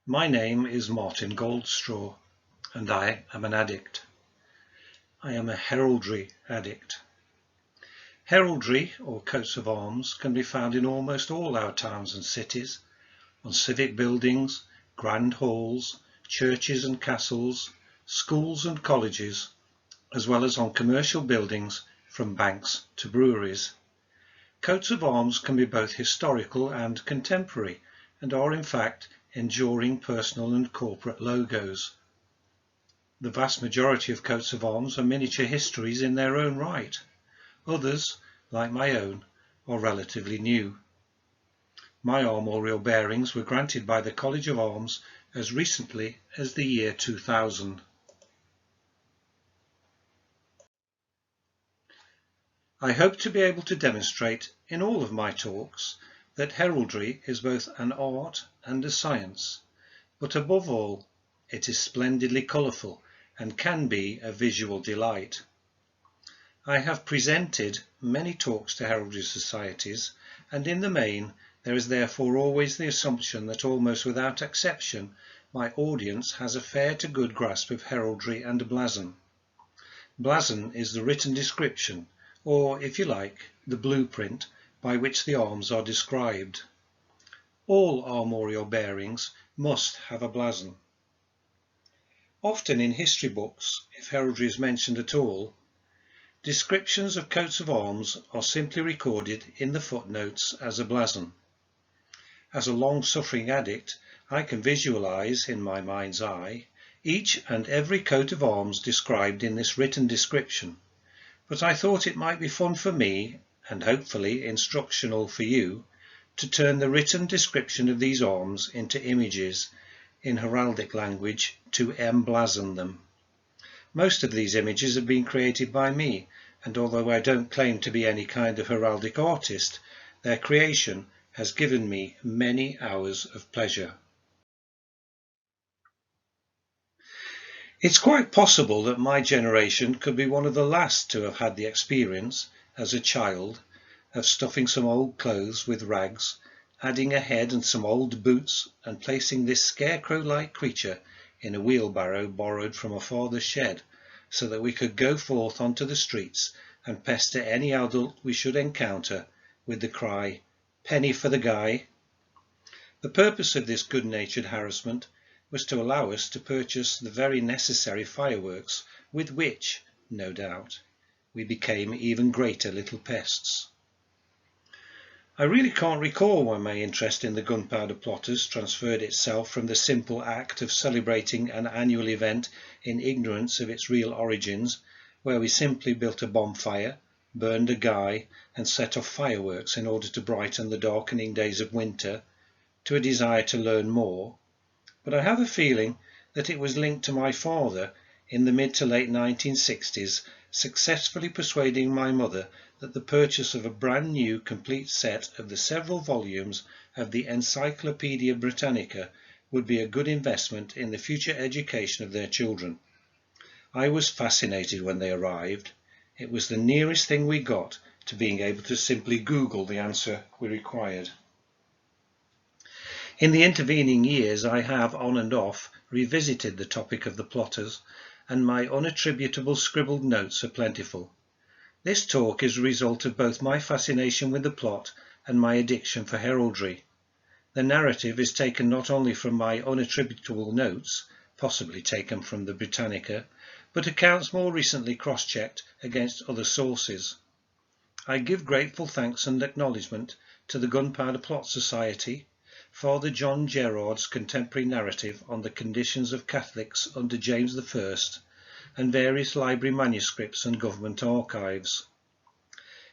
My name is Martin Goldstraw, and I am an addict. I am a heraldry addict. Heraldry, or coats of arms, can be found in almost all our towns and cities, on civic buildings, grand halls, churches and castles, schools and colleges, as well as on commercial buildings from banks to breweries. Coats of arms can be both historical and contemporary, and are in fact enduring personal and corporate logos. The vast majority of coats of arms are miniature histories in their own right. Others, like my own, are relatively new. My armorial bearings were granted by the College of Arms as recently as the year 2000. I hope to be able to demonstrate in all of my talks that heraldry is both an art and a science, but above all, it is splendidly colourful and can be a visual delight. I have presented many talks to heraldry societies, and in the main there is therefore always the assumption that almost without exception my audience has a fair to good grasp of heraldry and blazon. Blazon is the written description, or, if you like, the blueprint by which the arms are described. All armorial bearings must have a blazon. Often in history books, if heraldry is mentioned at all, descriptions of coats of arms are simply recorded in the footnotes as a blazon. As a long-suffering addict, I can visualize in my mind's eye each and every coat of arms described in this written description, but I thought it might be fun for me, and hopefully instructional for you, to turn the written description of these arms into images in heraldic language to emblazon them. Most of these images have been created by me, and although I don't claim to be any kind of heraldic artist, their creation has given me many hours of pleasure. It's quite possible that my generation could be one of the last to have had the experience, as a child, of stuffing some old clothes with rags, adding a head and some old boots, and placing this scarecrow-like creature in a wheelbarrow borrowed from a father's shed, so that we could go forth onto the streets and pester any adult we should encounter with the cry, "Penny for the guy." The purpose of this good-natured harassment was to allow us to purchase the very necessary fireworks with which, no doubt, we became even greater little pests. I really can't recall when my interest in the Gunpowder Plotters transferred itself from the simple act of celebrating an annual event in ignorance of its real origins, where we simply built a bonfire, burned a guy, and set off fireworks in order to brighten the darkening days of winter, to a desire to learn more. But I have a feeling that it was linked to my father in the mid to late 1960s successfully persuading my mother that the purchase of a brand new complete set of the several volumes of the Encyclopaedia Britannica would be a good investment in the future education of their children. I was fascinated when they arrived. It was the nearest thing we got to being able to simply Google the answer we required. In the intervening years I have on and off revisited the topic of the plotters, and my unattributable scribbled notes are plentiful. This talk is a result of both my fascination with the plot and my addiction for heraldry. The narrative is taken not only from my unattributable notes, possibly taken from the Britannica, but accounts more recently cross-checked against other sources. I give grateful thanks and acknowledgement to the Gunpowder Plot Society, Father John Gerard's contemporary narrative on the conditions of Catholics under James I, and various library manuscripts and government archives.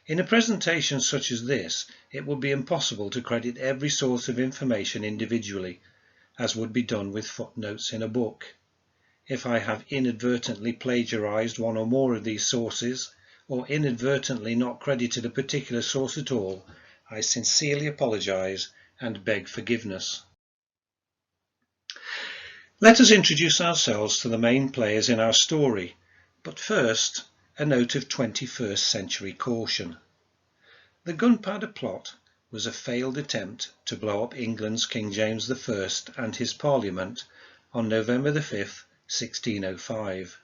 In a presentation such as this, it would be impossible to credit every source of information individually, as would be done with footnotes in a book. If I have inadvertently plagiarized one or more of these sources, or inadvertently not credited a particular source at all, I sincerely apologize and beg forgiveness. Let us introduce ourselves to the main players in our story, but first a note of 21st century caution. The Gunpowder Plot was a failed attempt to blow up England's King James I and his Parliament on November 5th, 1605.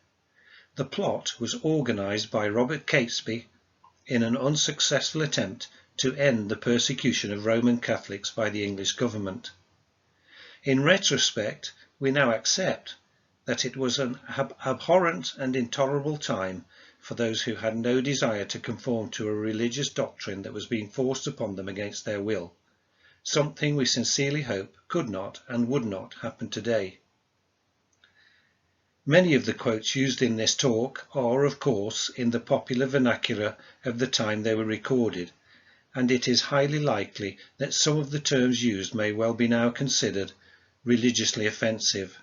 The plot was organised by Robert Catesby in an unsuccessful attempt to end the persecution of Roman Catholics by the English government. In retrospect, we now accept that it was an abhorrent and intolerable time for those who had no desire to conform to a religious doctrine that was being forced upon them against their will, something we sincerely hope could not and would not happen today. Many of the quotes used in this talk are, of course, in the popular vernacular of the time they were recorded, and it is highly likely that some of the terms used may well be now considered religiously offensive.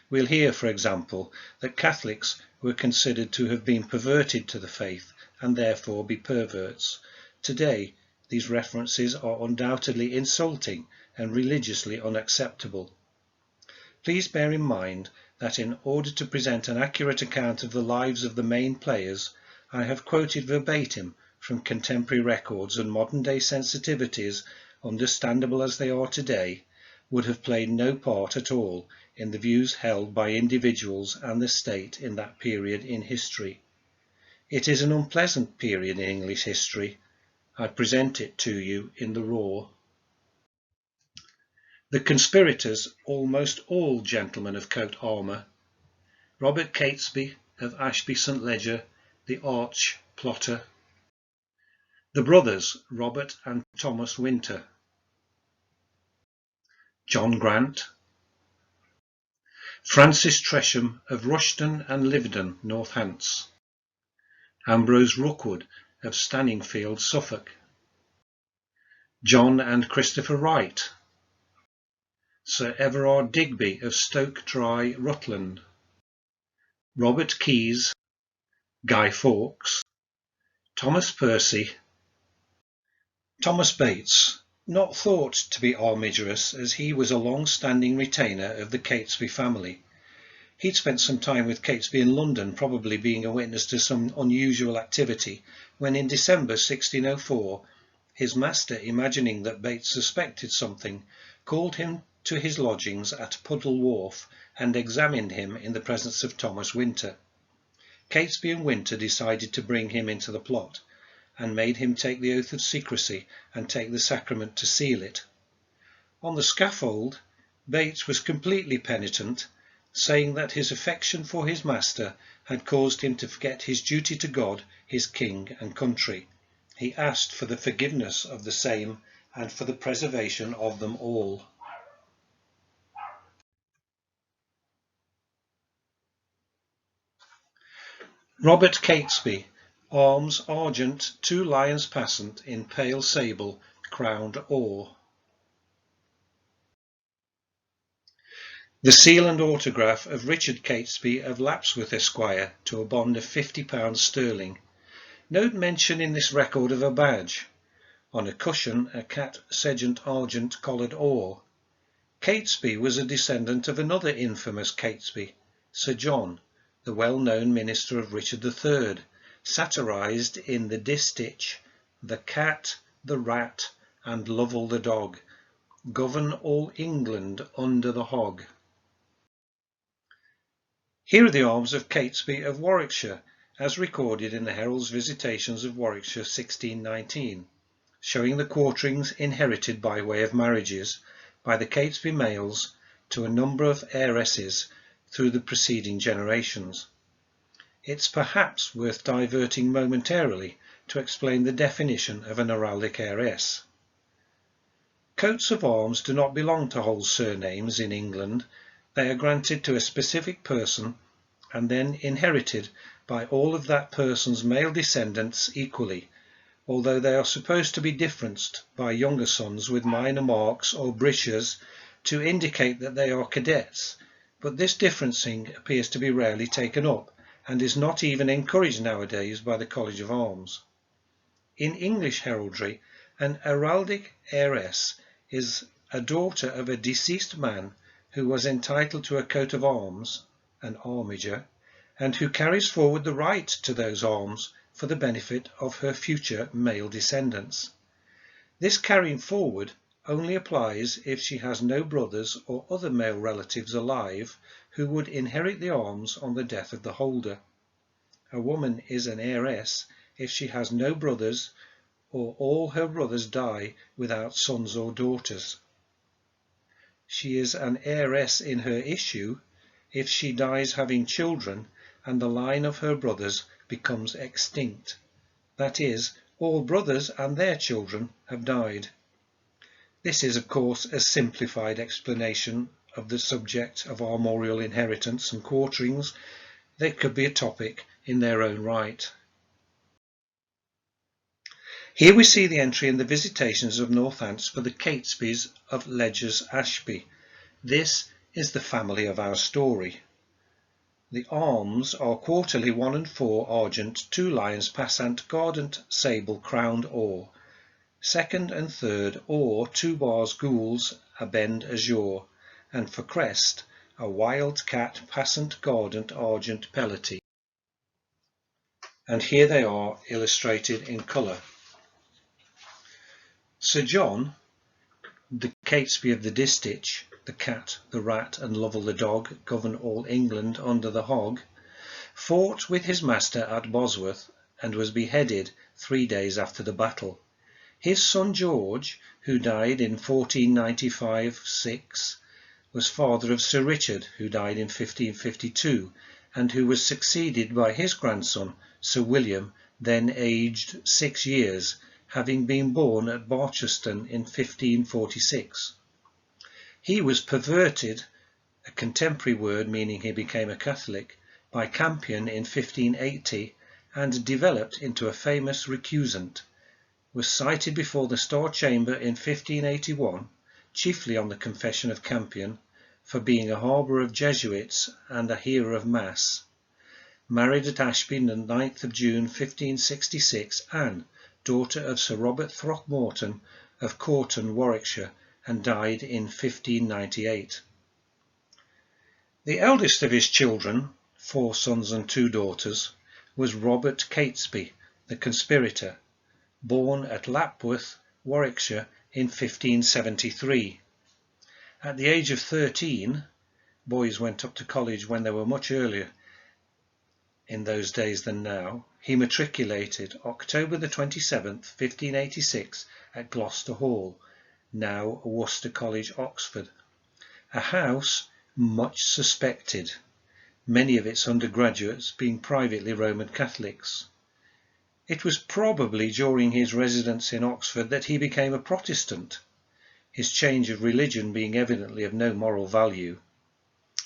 We'll hear, for example, that Catholics were considered to have been perverted to the faith and therefore be perverts. Today, these references are undoubtedly insulting and religiously unacceptable. Please bear in mind that in order to present an accurate account of the lives of the main players, I have quoted verbatim from contemporary records, and modern-day sensitivities, understandable as they are today, would have played no part at all in the views held by individuals and the state in that period in history. It is an unpleasant period in English history. I present it to you in the raw. The conspirators, almost all gentlemen of coat armour, Robert Catesby of Ashby St Ledger, the arch plotter. The brothers Robert and Thomas Winter. John Grant. Francis Tresham of Rushton and Livedon, Northants. Ambrose Rookwood of Stanningfield, Suffolk. John and Christopher Wright. Sir Everard Digby of Stoke Dry, Rutland. Robert Keyes. Guy Fawkes. Thomas Percy. Thomas Bates, not thought to be armigerous, as he was a long-standing retainer of the Catesby family. He'd spent some time with Catesby in London, probably being a witness to some unusual activity, when in December 1604, his master, imagining that Bates suspected something, called him to his lodgings at Puddle Wharf and examined him in the presence of Thomas Winter. Catesby and Winter decided to bring him into the plot, and made him take the oath of secrecy and take the sacrament to seal it. On the scaffold, Bates was completely penitent, saying that his affection for his master had caused him to forget his duty to God, his king and country. He asked for the forgiveness of the same and for the preservation of them all. Robert Catesby, arms argent, 2 lions passant in pale sable, crowned or. The seal and autograph of Richard Catesby of Lapsworth, Esquire, to a bond of £50 sterling. Note mention in this record of a badge. On a cushion, a cat segent argent collared or. Catesby was a descendant of another infamous Catesby, Sir John, the well-known minister of Richard III, satirized in the distich, "The cat, the rat, and Lovell the dog, govern all England under the hog." Here are the arms of Catesby of Warwickshire, as recorded in the Herald's Visitations of Warwickshire 1619, showing the quarterings inherited by way of marriages by the Catesby males to a number of heiresses through the preceding generations. It's perhaps worth diverting momentarily to explain the definition of an heraldic heiress. Coats of arms do not belong to whole surnames in England. They are granted to a specific person and then inherited by all of that person's male descendants equally, although they are supposed to be differenced by younger sons with minor marks or breeches to indicate that they are cadets, but this differencing appears to be rarely taken up and is not even encouraged nowadays by the College of Arms. In English heraldry, an heraldic heiress is a daughter of a deceased man who was entitled to a coat of arms, an armiger, and who carries forward the right to those arms for the benefit of her future male descendants. This carrying forward only applies if she has no brothers or other male relatives alive who would inherit the arms on the death of the holder. A woman is an heiress if she has no brothers or all her brothers die without sons or daughters. She is an heiress in her issue if she dies having children and the line of her brothers becomes extinct. That is, all brothers and their children have died. This is, of course, a simplified explanation of the subject of armorial inheritance and quarterings. They could be a topic in their own right. Here we see the entry in the Visitations of Northants for the Catesbys of Ledgers Ashby. This is the family of our story. The arms are quarterly 1 and 4 argent, 2 lions passant, guardant, sable, crowned or. Second and third or 2 bars gules, a bend azure, and for crest a wild cat passant guardant argent pellety. And here they are illustrated in colour. Sir John, the Catesby of the distich, the cat, the rat, and Lovell the dog, govern all England under the hog, fought with his master at Bosworth, and was beheaded 3 days after the battle. His son George, who died in 1495-6, was father of Sir Richard, who died in 1552, and who was succeeded by his grandson, Sir William, then aged 6 years, having been born at Barcheston in 1546. He was perverted, a contemporary word meaning he became a Catholic, by Campion in 1580 and developed into a famous recusant, was cited before the Star Chamber in 1581, chiefly on the confession of Campion, for being a harbour of Jesuits and a hearer of Mass. Married at Ashby on the 9th of June 1566, Anne, daughter of Sir Robert Throckmorton of Corton, Warwickshire, and died in 1598. The eldest of his children, 4 sons and 2 daughters, was Robert Catesby, the conspirator, born at Lapworth, Warwickshire, in 1573. At the age of 13, boys went up to college when they were much earlier in those days than now, he matriculated October the 27th, 1586, at Gloucester Hall, now Worcester College, Oxford, a house much suspected, many of its undergraduates being privately Roman Catholics. It was probably during his residence in Oxford that he became a Protestant, his change of religion being evidently of no moral value.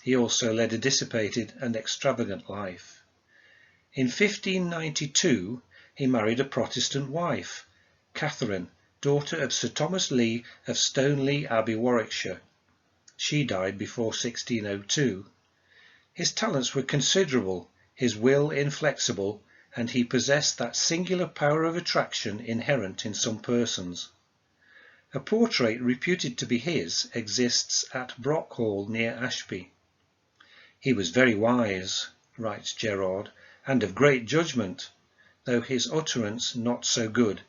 He also led a dissipated and extravagant life. In 1592 he married a Protestant wife, Catherine, daughter of Sir Thomas Lee of Stoneleigh Abbey, Warwickshire. She died before 1602. His talents were considerable, his will inflexible, and he possessed that singular power of attraction inherent in some persons. A portrait reputed to be his exists at Brock Hall near Ashby. He was very wise, writes Gerard, and of great judgment, though his utterance not so good.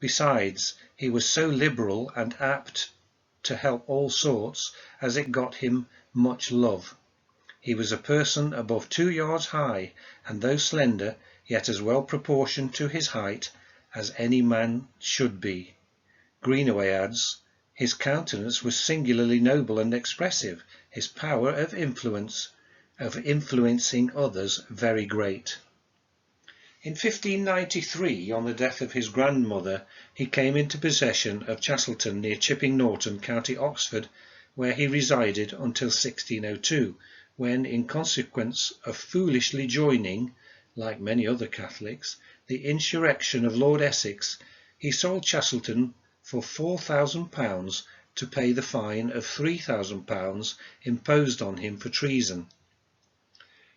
Besides, he was so liberal and apt to help all sorts as it got him much love. He was a person above 2 yards high, and though slender, yet as well proportioned to his height as any man should be. Greenaway adds, his countenance was singularly noble and expressive, his power of influencing others very great. In 1593, on the death of his grandmother, he came into possession of Chastleton near Chipping Norton, County Oxford, where he resided until 1602, when, in consequence of foolishly joining, like many other Catholics, the insurrection of Lord Essex, he sold Chastleton for £4,000 to pay the fine of £3,000 imposed on him for treason.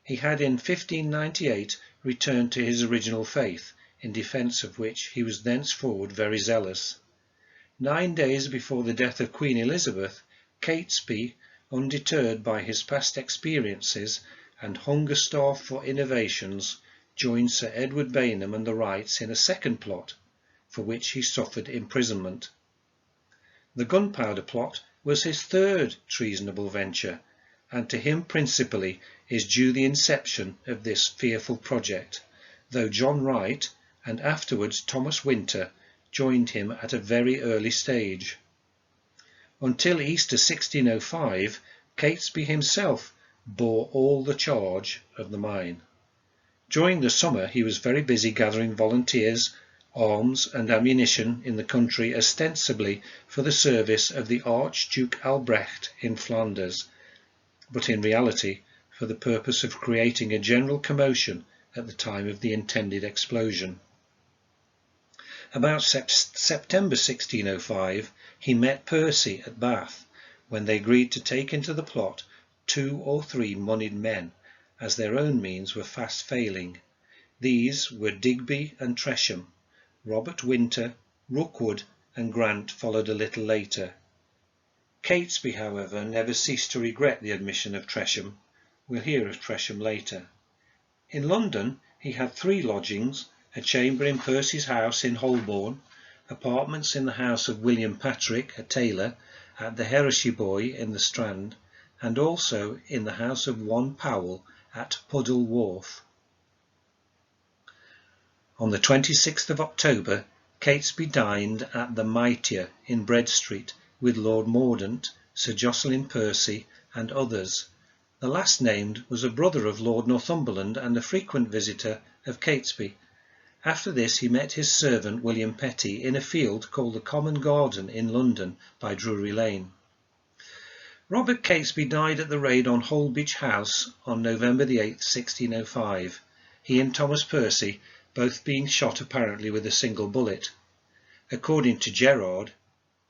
He had in 1598 returned to his original faith, in defence of which he was thenceforward very zealous. 9 days before the death of Queen Elizabeth, Catesby, undeterred by his past experiences and hunger-starved for innovations, joined Sir Edward Bainham and the Wrights in a second plot, for which he suffered imprisonment. The Gunpowder Plot was his third treasonable venture, and to him principally is due the inception of this fearful project, though John Wright and afterwards Thomas Winter joined him at a very early stage. Until Easter 1605, Catesby himself bore all the charge of the mine. During the summer he was very busy gathering volunteers, arms and ammunition in the country, ostensibly for the service of the Archduke Albrecht in Flanders, but in reality for the purpose of creating a general commotion at the time of the intended explosion. About September 1605 he met Percy at Bath, when they agreed to take into the plot 2 or 3 moneyed men, as their own means were fast failing. These were Digby and Tresham. Robert Winter, Rookwood and Grant followed a little later. Catesby, however, never ceased to regret the admission of Tresham. We'll hear of Tresham later. In London he had 3 lodgings, a chamber in Percy's house in Holborn, apartments in the house of William Patrick, a tailor, at the Heresy Boy in the Strand, and also in the house of one Powell at Puddle Wharf. On the 26th of October, Catesby dined at the Mitre in Bread Street with Lord Mordaunt, Sir Jocelyn Percy, and others. The last named was a brother of Lord Northumberland and a frequent visitor of Catesby. After this he met his servant William Petty in a field called the Common Garden in London by Drury Lane. Robert Catesby died at the raid on Holbeach House on November the 8th, 1605, he and Thomas Percy both being shot apparently with a single bullet. According to Gerard,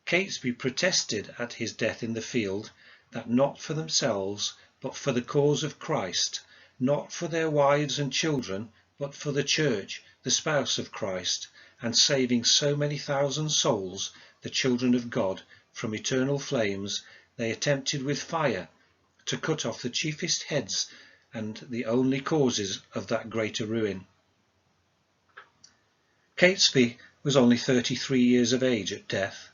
Catesby protested at his death in the field that not for themselves but for the cause of Christ, not for their wives and children but for the Church, the spouse of Christ, and saving so many thousand souls, the children of God, from eternal flames, they attempted with fire to cut off the chiefest heads and the only causes of that greater ruin. Catesby was only 33 years of age at death.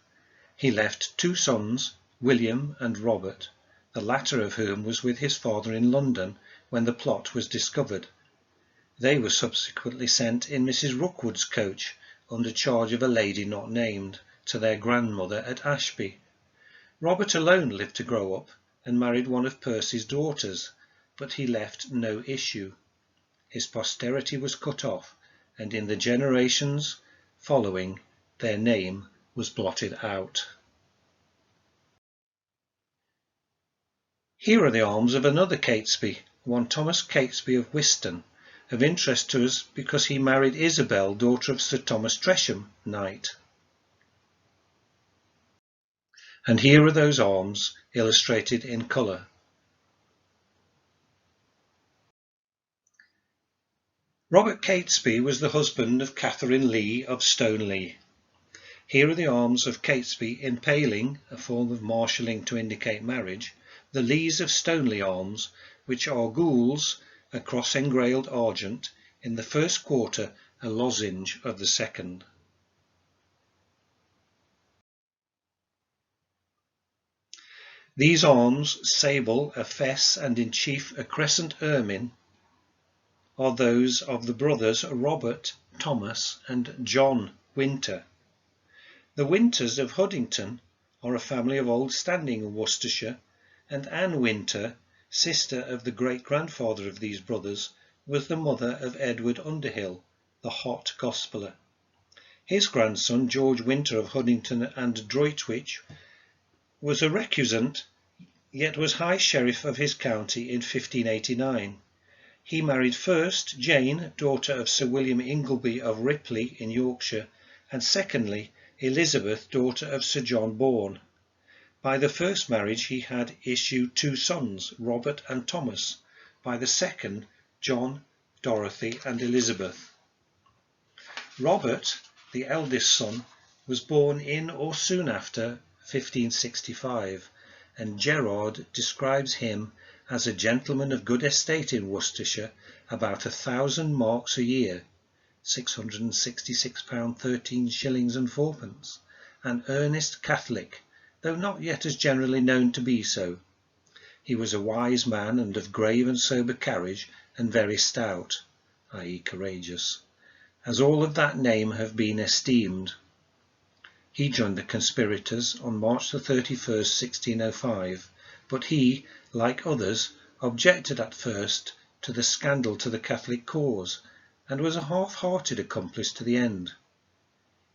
He left 2 sons, William and Robert, the latter of whom was with his father in London when the plot was discovered. They were subsequently sent in Mrs. Rookwood's coach, under charge of a lady not named, to their grandmother at Ashby. Robert alone lived to grow up and married one of Percy's daughters, but he left no issue. His posterity was cut off, and in the generations following their name was blotted out. Here are the arms of another Catesby, one Thomas Catesby of Whiston, of interest to us because he married Isabel, daughter of Sir Thomas Tresham, Knight. And here are those arms illustrated in colour. Robert Catesby was the husband of Catherine Lee of Stoneleigh. Here are the arms of Catesby impaling, a form of marshalling to indicate marriage, the Lees of Stoneleigh arms, which are gules, a cross engrailed argent, in the first quarter a lozenge of the second. These arms, sable, a fess, and in chief a crescent ermine, are those of the brothers Robert, Thomas, and John Winter. The Winters of Huddington are a family of old standing in Worcestershire, and Anne Winter, sister of the great-grandfather of these brothers, was the mother of Edward Underhill, the hot gospeller. His grandson, George Winter of Huddington and Droitwich, was a recusant, yet was High Sheriff of his county in 1589. He married first Jane, daughter of Sir William Ingleby of Ripley in Yorkshire, and secondly Elizabeth, daughter of Sir John Bourne. By the first marriage he had issued 2 sons, Robert and Thomas, by the second John, Dorothy and Elizabeth. Robert, the eldest son, was born in or soon after 1565, and Gerard describes him as a gentleman of good estate in Worcestershire, about 1,000 marks a year, £666 13 shillings and 4pence, an earnest Catholic, though not yet as generally known to be so. He was a wise man and of grave and sober carriage, and very stout, i.e. courageous, as all of that name have been esteemed. He joined the conspirators on March the 31st, 1605, but he, like others, objected at first to the scandal to the Catholic cause, and was a half-hearted accomplice to the end.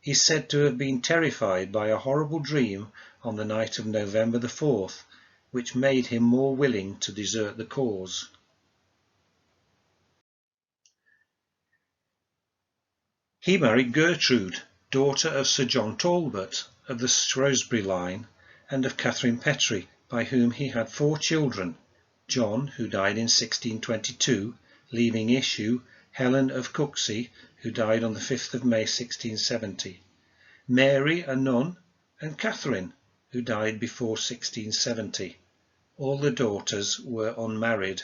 He is said to have been terrified by a horrible dream on the night of November the 4th, which made him more willing to desert the cause. He married Gertrude, daughter of Sir John Talbot of the Shrewsbury line, and of Catherine Petrie, by whom he had 4 children: John, who died in 1622, leaving issue Helen of Cooksey, who died on the 5th of May 1670, Mary, a nun, and Catherine, who died before 1670. All the daughters were unmarried.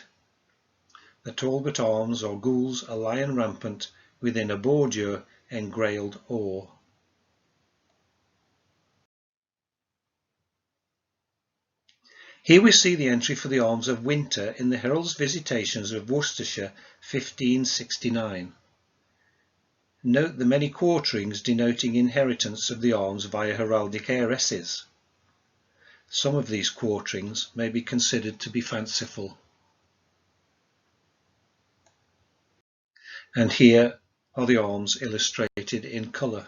The Talbot arms or gules a lion rampant within a bordure engrailed or. Here we see the entry for the arms of Winter in the Herald's Visitations of Worcestershire, 1569. Note the many quarterings denoting inheritance of the arms via heraldic heiresses. Some of these quarterings may be considered to be fanciful. And here are the arms illustrated in colour.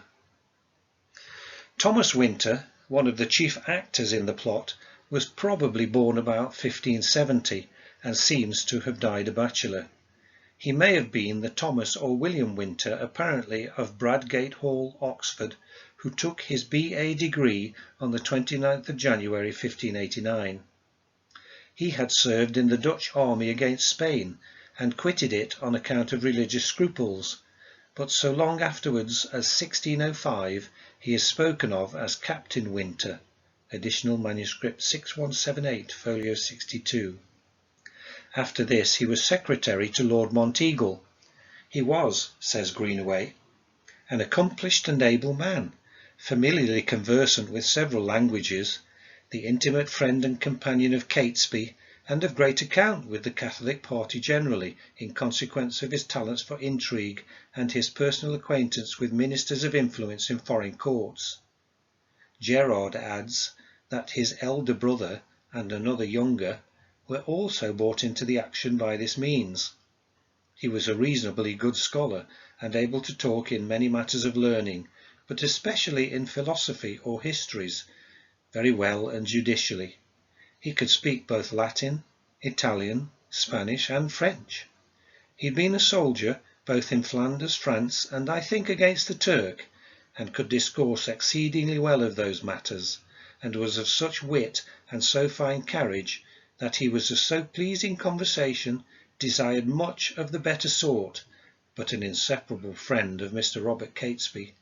Thomas Winter, one of the chief actors in the plot, was probably born about 1570 and seems to have died a bachelor. He may have been the Thomas or William Winter, apparently of Bradgate Hall, Oxford, who took his B.A. degree on the 29th of January 1589. He had served in the Dutch army against Spain and quitted it on account of religious scruples, but so long afterwards as 1605 he is spoken of as Captain Winter, additional manuscript 6178, folio 62. After this he was secretary to Lord Monteagle. He was, says Greenaway, an accomplished and able man, familiarly conversant with several languages, the intimate friend and companion of Catesby, and of great account with the Catholic party generally, in consequence of his talents for intrigue and his personal acquaintance with ministers of influence in foreign courts. Gerard adds that his elder brother and another younger were also brought into the action by this means. He was a reasonably good scholar and able to talk in many matters of learning, but especially in philosophy or histories, very well and judicially. He could speak both Latin, Italian, Spanish and French. He had been a soldier both in Flanders, France, and I think against the Turk, and could discourse exceedingly well of those matters, and was of such wit and so fine carriage that he was of so pleasing conversation, desired much of the better sort, but an inseparable friend of Mr. Robert Catesby.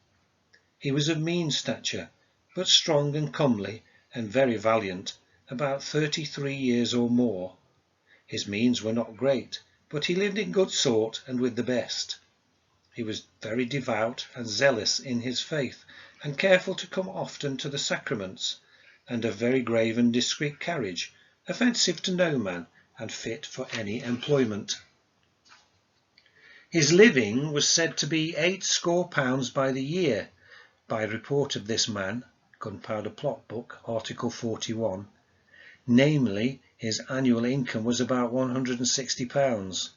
He was of mean stature, but strong and comely, and very valiant, about 33 years or more. His means were not great, but he lived in good sort and with the best. He was very devout and zealous in his faith, and careful to come often to the sacraments, and of very grave and discreet carriage, offensive to no man, and fit for any employment. His living was said to be £80 by the year, by report of this man, Gunpowder Plot Book, Article 41, namely, his annual income was about £160.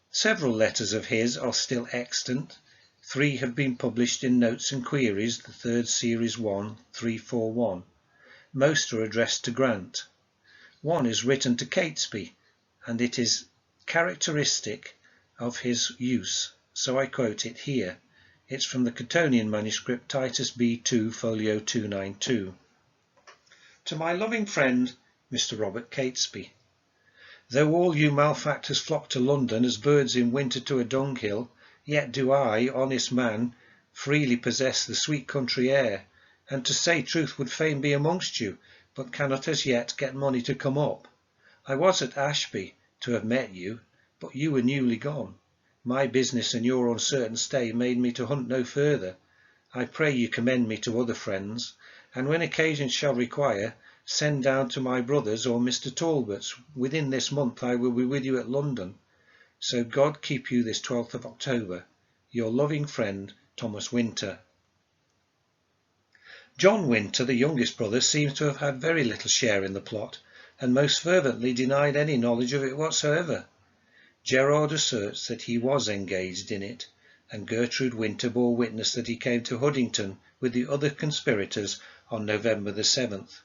Several letters of his are still extant. 3 have been published in Notes and Queries, the 3rd Series 1, 341. Most are addressed to Grant. One is written to Catesby, and it is characteristic of his use, so I quote it here. It's from the Cottonian manuscript Titus B2, folio 292. To my loving friend, Mr. Robert Catesby. Though all you malefactors flock to London as birds in winter to a dunghill, yet do I, honest man, freely possess the sweet country air, and to say truth would fain be amongst you, but cannot as yet get money to come up. I was at Ashby to have met you, but you were newly gone. My business and your uncertain stay made me to hunt no further. I pray you commend me to other friends, and when occasion shall require, send down to my brother's or Mr. Talbot's. Within this month I will be with you at London. So God keep you this 12th of October. Your loving friend, Thomas Winter. John Winter, the youngest brother, seems to have had very little share in the plot, and most fervently denied any knowledge of it whatsoever. Gerard asserts that he was engaged in it, and Gertrude Winter bore witness that he came to Huddington with the other conspirators on November the 7th.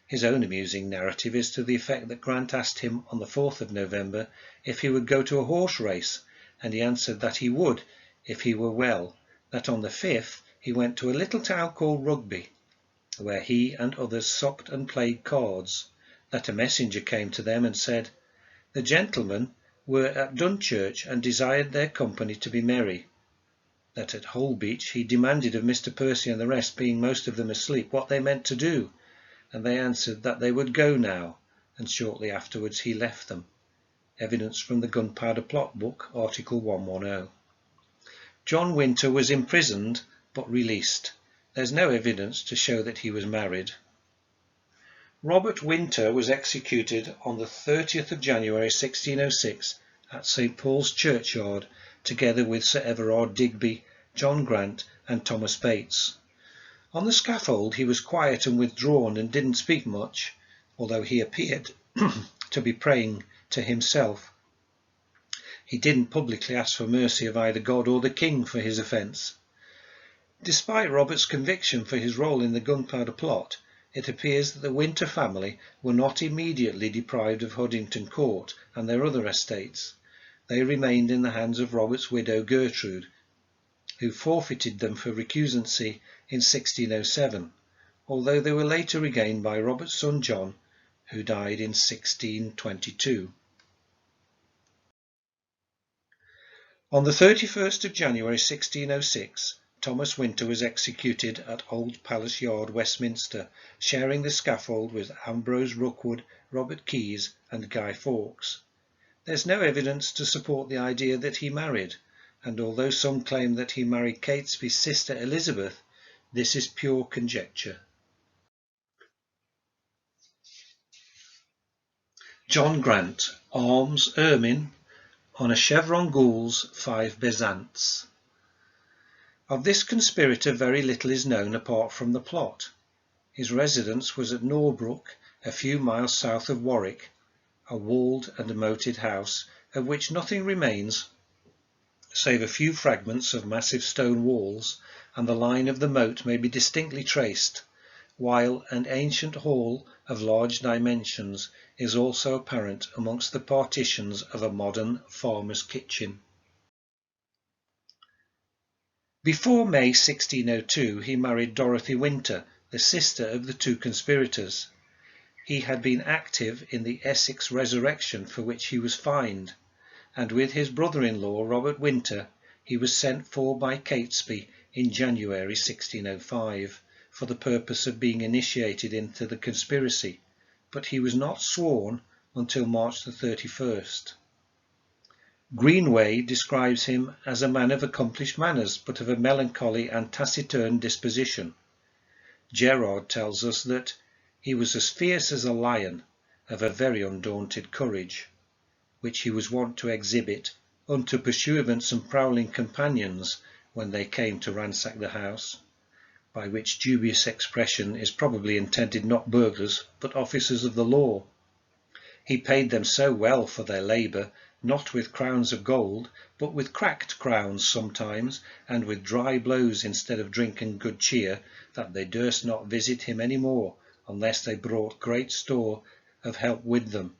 His own amusing narrative is to the effect that Grant asked him on the 4th of November if he would go to a horse race, and he answered that he would if he were well, that on the 5th he went to a little town called Rugby, where he and others supped and played cards, that a messenger came to them and said, "The gentlemen were at Dunchurch and desired their company to be merry," that at Holbeach he demanded of Mr. Percy and the rest, being most of them asleep, what they meant to do, and they answered that they would go now, and shortly afterwards he left them. Evidence from the Gunpowder Plot book, Article 110. John Winter was imprisoned but released. There's no evidence to show that he was married. Robert Winter was executed on the 30th of January 1606 at St. Paul's Churchyard, together with Sir Everard Digby, John Grant and Thomas Bates. On the scaffold he was quiet and withdrawn and didn't speak much, although he appeared to be praying to himself. He didn't publicly ask for mercy of either God or the King for his offence. Despite Robert's conviction for his role in the Gunpowder Plot, it appears that the Winter family were not immediately deprived of Huddington Court and their other estates. They remained in the hands of Robert's widow Gertrude, who forfeited them for recusancy in 1607, although they were later regained by Robert's son John, who died in 1622. On the 31st of January 1606, Thomas Winter was executed at Old Palace Yard, Westminster, sharing the scaffold with Ambrose Rookwood, Robert Keyes and Guy Fawkes. There's no evidence to support the idea that he married, and although some claim that he married Catesby's sister Elizabeth, this is pure conjecture. John Grant, arms ermine, on a chevron gules 5 bezants. Of this conspirator very little is known apart from the plot. His residence was at Norbrook, a few miles south of Warwick, a walled and moated house, of which nothing remains save a few fragments of massive stone walls, and the line of the moat may be distinctly traced, while an ancient hall of large dimensions is also apparent amongst the partitions of a modern farmer's kitchen. Before May 1602 he married Dorothy Winter, the sister of the two conspirators. He had been active in the Essex resurrection, for which he was fined, and with his brother-in-law Robert Winter he was sent for by Catesby in January 1605 for the purpose of being initiated into the conspiracy, but he was not sworn until March the 31st. Greenway describes him as a man of accomplished manners, but of a melancholy and taciturn disposition. Gerard tells us that he was as fierce as a lion, of a very undaunted courage, which he was wont to exhibit unto pursuivants and prowling companions when they came to ransack the house, by which dubious expression is probably intended not burglars but officers of the law. He paid them so well for their labour, not with crowns of gold, but with cracked crowns sometimes, and with dry blows instead of drink and good cheer, that they durst not visit him any more, unless they brought great store of help with them.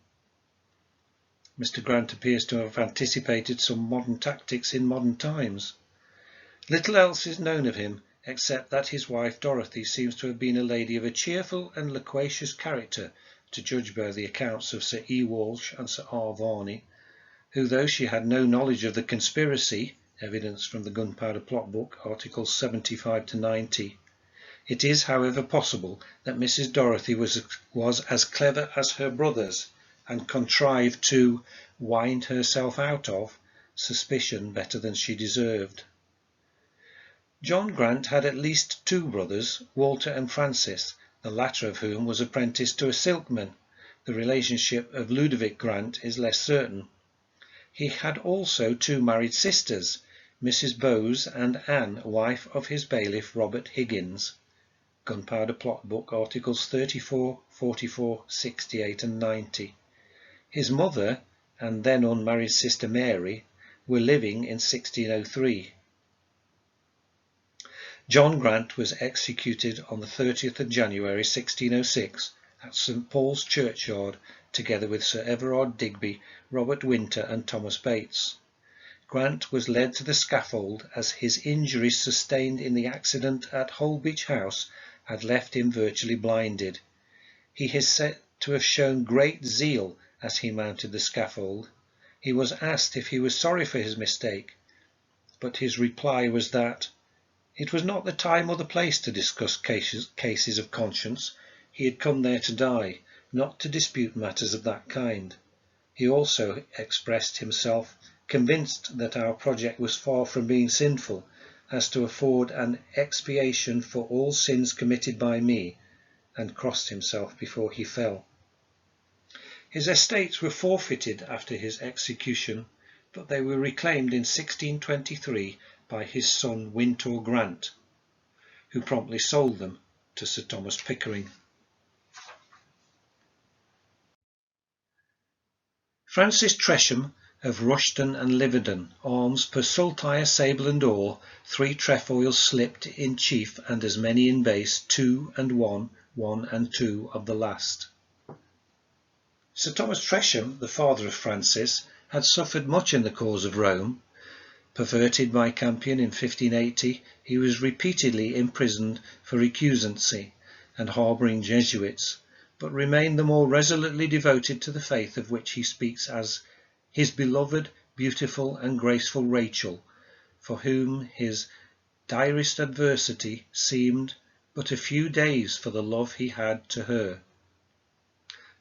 Mr. Grant appears to have anticipated some modern tactics in modern times. Little else is known of him, except that his wife Dorothy seems to have been a lady of a cheerful and loquacious character, to judge by the accounts of Sir E. Walsh and Sir R. Varney, who, though she had no knowledge of the conspiracy, evidence from the Gunpowder Plot book, articles 75 to 90, it is, however, possible that Mrs. Dorothy was as clever as her brothers, and contrived to wind herself out of suspicion better than she deserved. John Grant had at least two brothers, Walter and Francis, the latter of whom was apprenticed to a silkman. The relationship of Ludovic Grant is less certain. He had also two married sisters, Mrs. Bowes and Anne, wife of his bailiff Robert Higgins. Gunpowder Plot Book, articles 34, 44, 68 and 90. His mother and then unmarried sister Mary were living in 1603. John Grant was executed on the 30th of January 1606 at St. Paul's Churchyard, together with Sir Everard Digby, Robert Winter and Thomas Bates. Grant was led to the scaffold as his injuries sustained in the accident at Holbeach House had left him virtually blinded. He is said to have shown great zeal as he mounted the scaffold. He was asked if he was sorry for his mistake, but his reply was that it was not the time or the place to discuss cases of conscience. He had come there to die, not to dispute matters of that kind. He also expressed himself convinced that our project was far from being sinful, as to afford an expiation for all sins committed by me, and crossed himself before he fell. His estates were forfeited after his execution, but they were reclaimed in 1623 by his son Wintour Grant, who promptly sold them to Sir Thomas Pickering. Francis Tresham of Rushton and Liverden, arms per saltire, sable and or, 3 trefoils slipped in chief and as many in base, 2 and 1, 1 and 2 of the last. Sir Thomas Tresham, the father of Francis, had suffered much in the cause of Rome. Perverted by Campion in 1580, he was repeatedly imprisoned for recusancy and harbouring Jesuits, but remained the more resolutely devoted to the faith of which he speaks as his beloved, beautiful and graceful Rachel, for whom his direst adversity seemed but a few days for the love he had to her.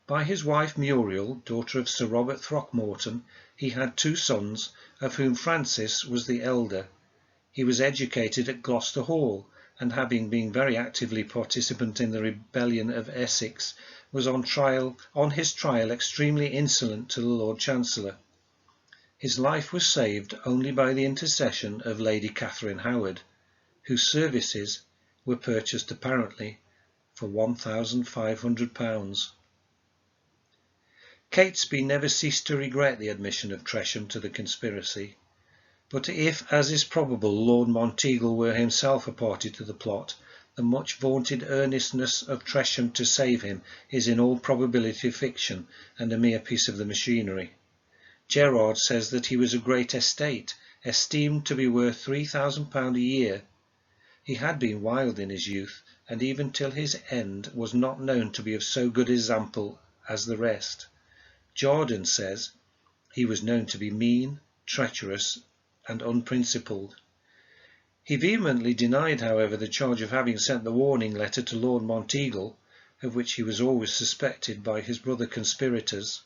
By his wife Muriel, daughter of Sir Robert Throckmorton, he had 2 sons, of whom Francis was the elder. He was educated at Gloucester Hall, and having been very actively participant in the rebellion of Essex, was on his trial extremely insolent to the Lord Chancellor. His life was saved only by the intercession of Lady Catherine Howard, whose services were purchased apparently for £1,500. Catesby never ceased to regret the admission of Tresham to the conspiracy, but if, as is probable, Lord Monteagle were himself a party to the plot, the much vaunted earnestness of Tresham to save him is in all probability fiction and a mere piece of the machinery. Gerard says that he was of great estate, esteemed to be worth £3,000 a year. He had been wild in his youth, and even till his end was not known to be of so good example as the rest. Jordan says he was known to be mean, treacherous, and unprincipled. He vehemently denied, however, the charge of having sent the warning letter to Lord Monteagle, of which he was always suspected by his brother conspirators.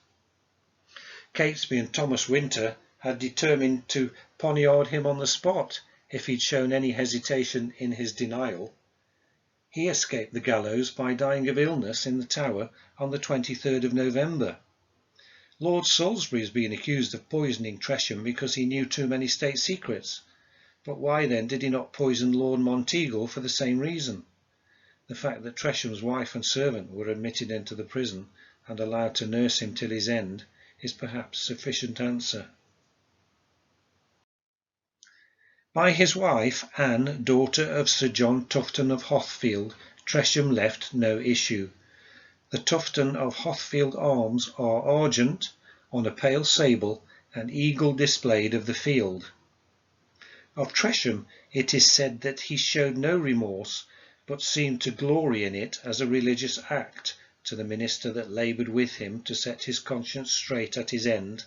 Catesby and Thomas Winter had determined to poniard him on the spot if he'd shown any hesitation in his denial. He escaped the gallows by dying of illness in the Tower on the 23rd of November. Lord Salisbury has been accused of poisoning Tresham because he knew too many state secrets. But why then did he not poison Lord Monteagle for the same reason? The fact that Tresham's wife and servant were admitted into the prison and allowed to nurse him till his end is perhaps sufficient answer. By his wife, Anne, daughter of Sir John Tufton of Hothfield, Tresham left no issue. The Tufton of Hothfield arms are argent, on a pale sable, and eagle displayed of the field. Of Tresham it is said that he showed no remorse, but seemed to glory in it as a religious act to the minister that laboured with him to set his conscience straight at his end.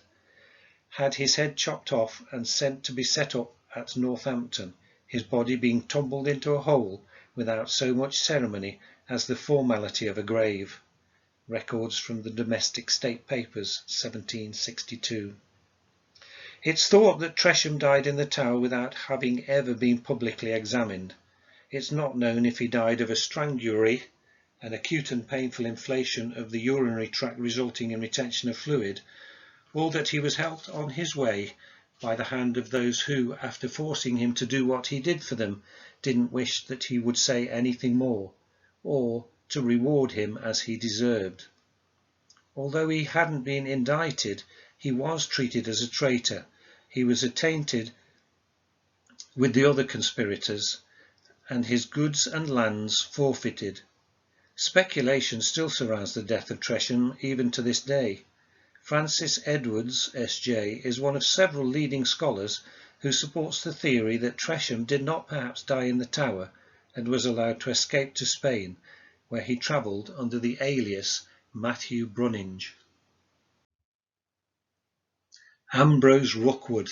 Had his head chopped off and sent to be set up at Northampton, his body being tumbled into a hole without so much ceremony as the formality of a grave. Records from the Domestic State Papers, 1762. It's thought that Tresham died in the Tower without having ever been publicly examined. It's not known if he died of a strangury, an acute and painful inflation of the urinary tract resulting in retention of fluid, or that he was helped on his way by the hand of those who, after forcing him to do what he did for them, didn't wish that he would say anything more, or to reward him as he deserved. Although he hadn't been indicted, he was treated as a traitor. He was attainted with the other conspirators, and his goods and lands forfeited. Speculation still surrounds the death of Tresham even to this day. Francis Edwards, S.J., is one of several leading scholars who supports the theory that Tresham did not perhaps die in the Tower and was allowed to escape to Spain, where he travelled under the alias Matthew Brunninge. Ambrose Rookwood.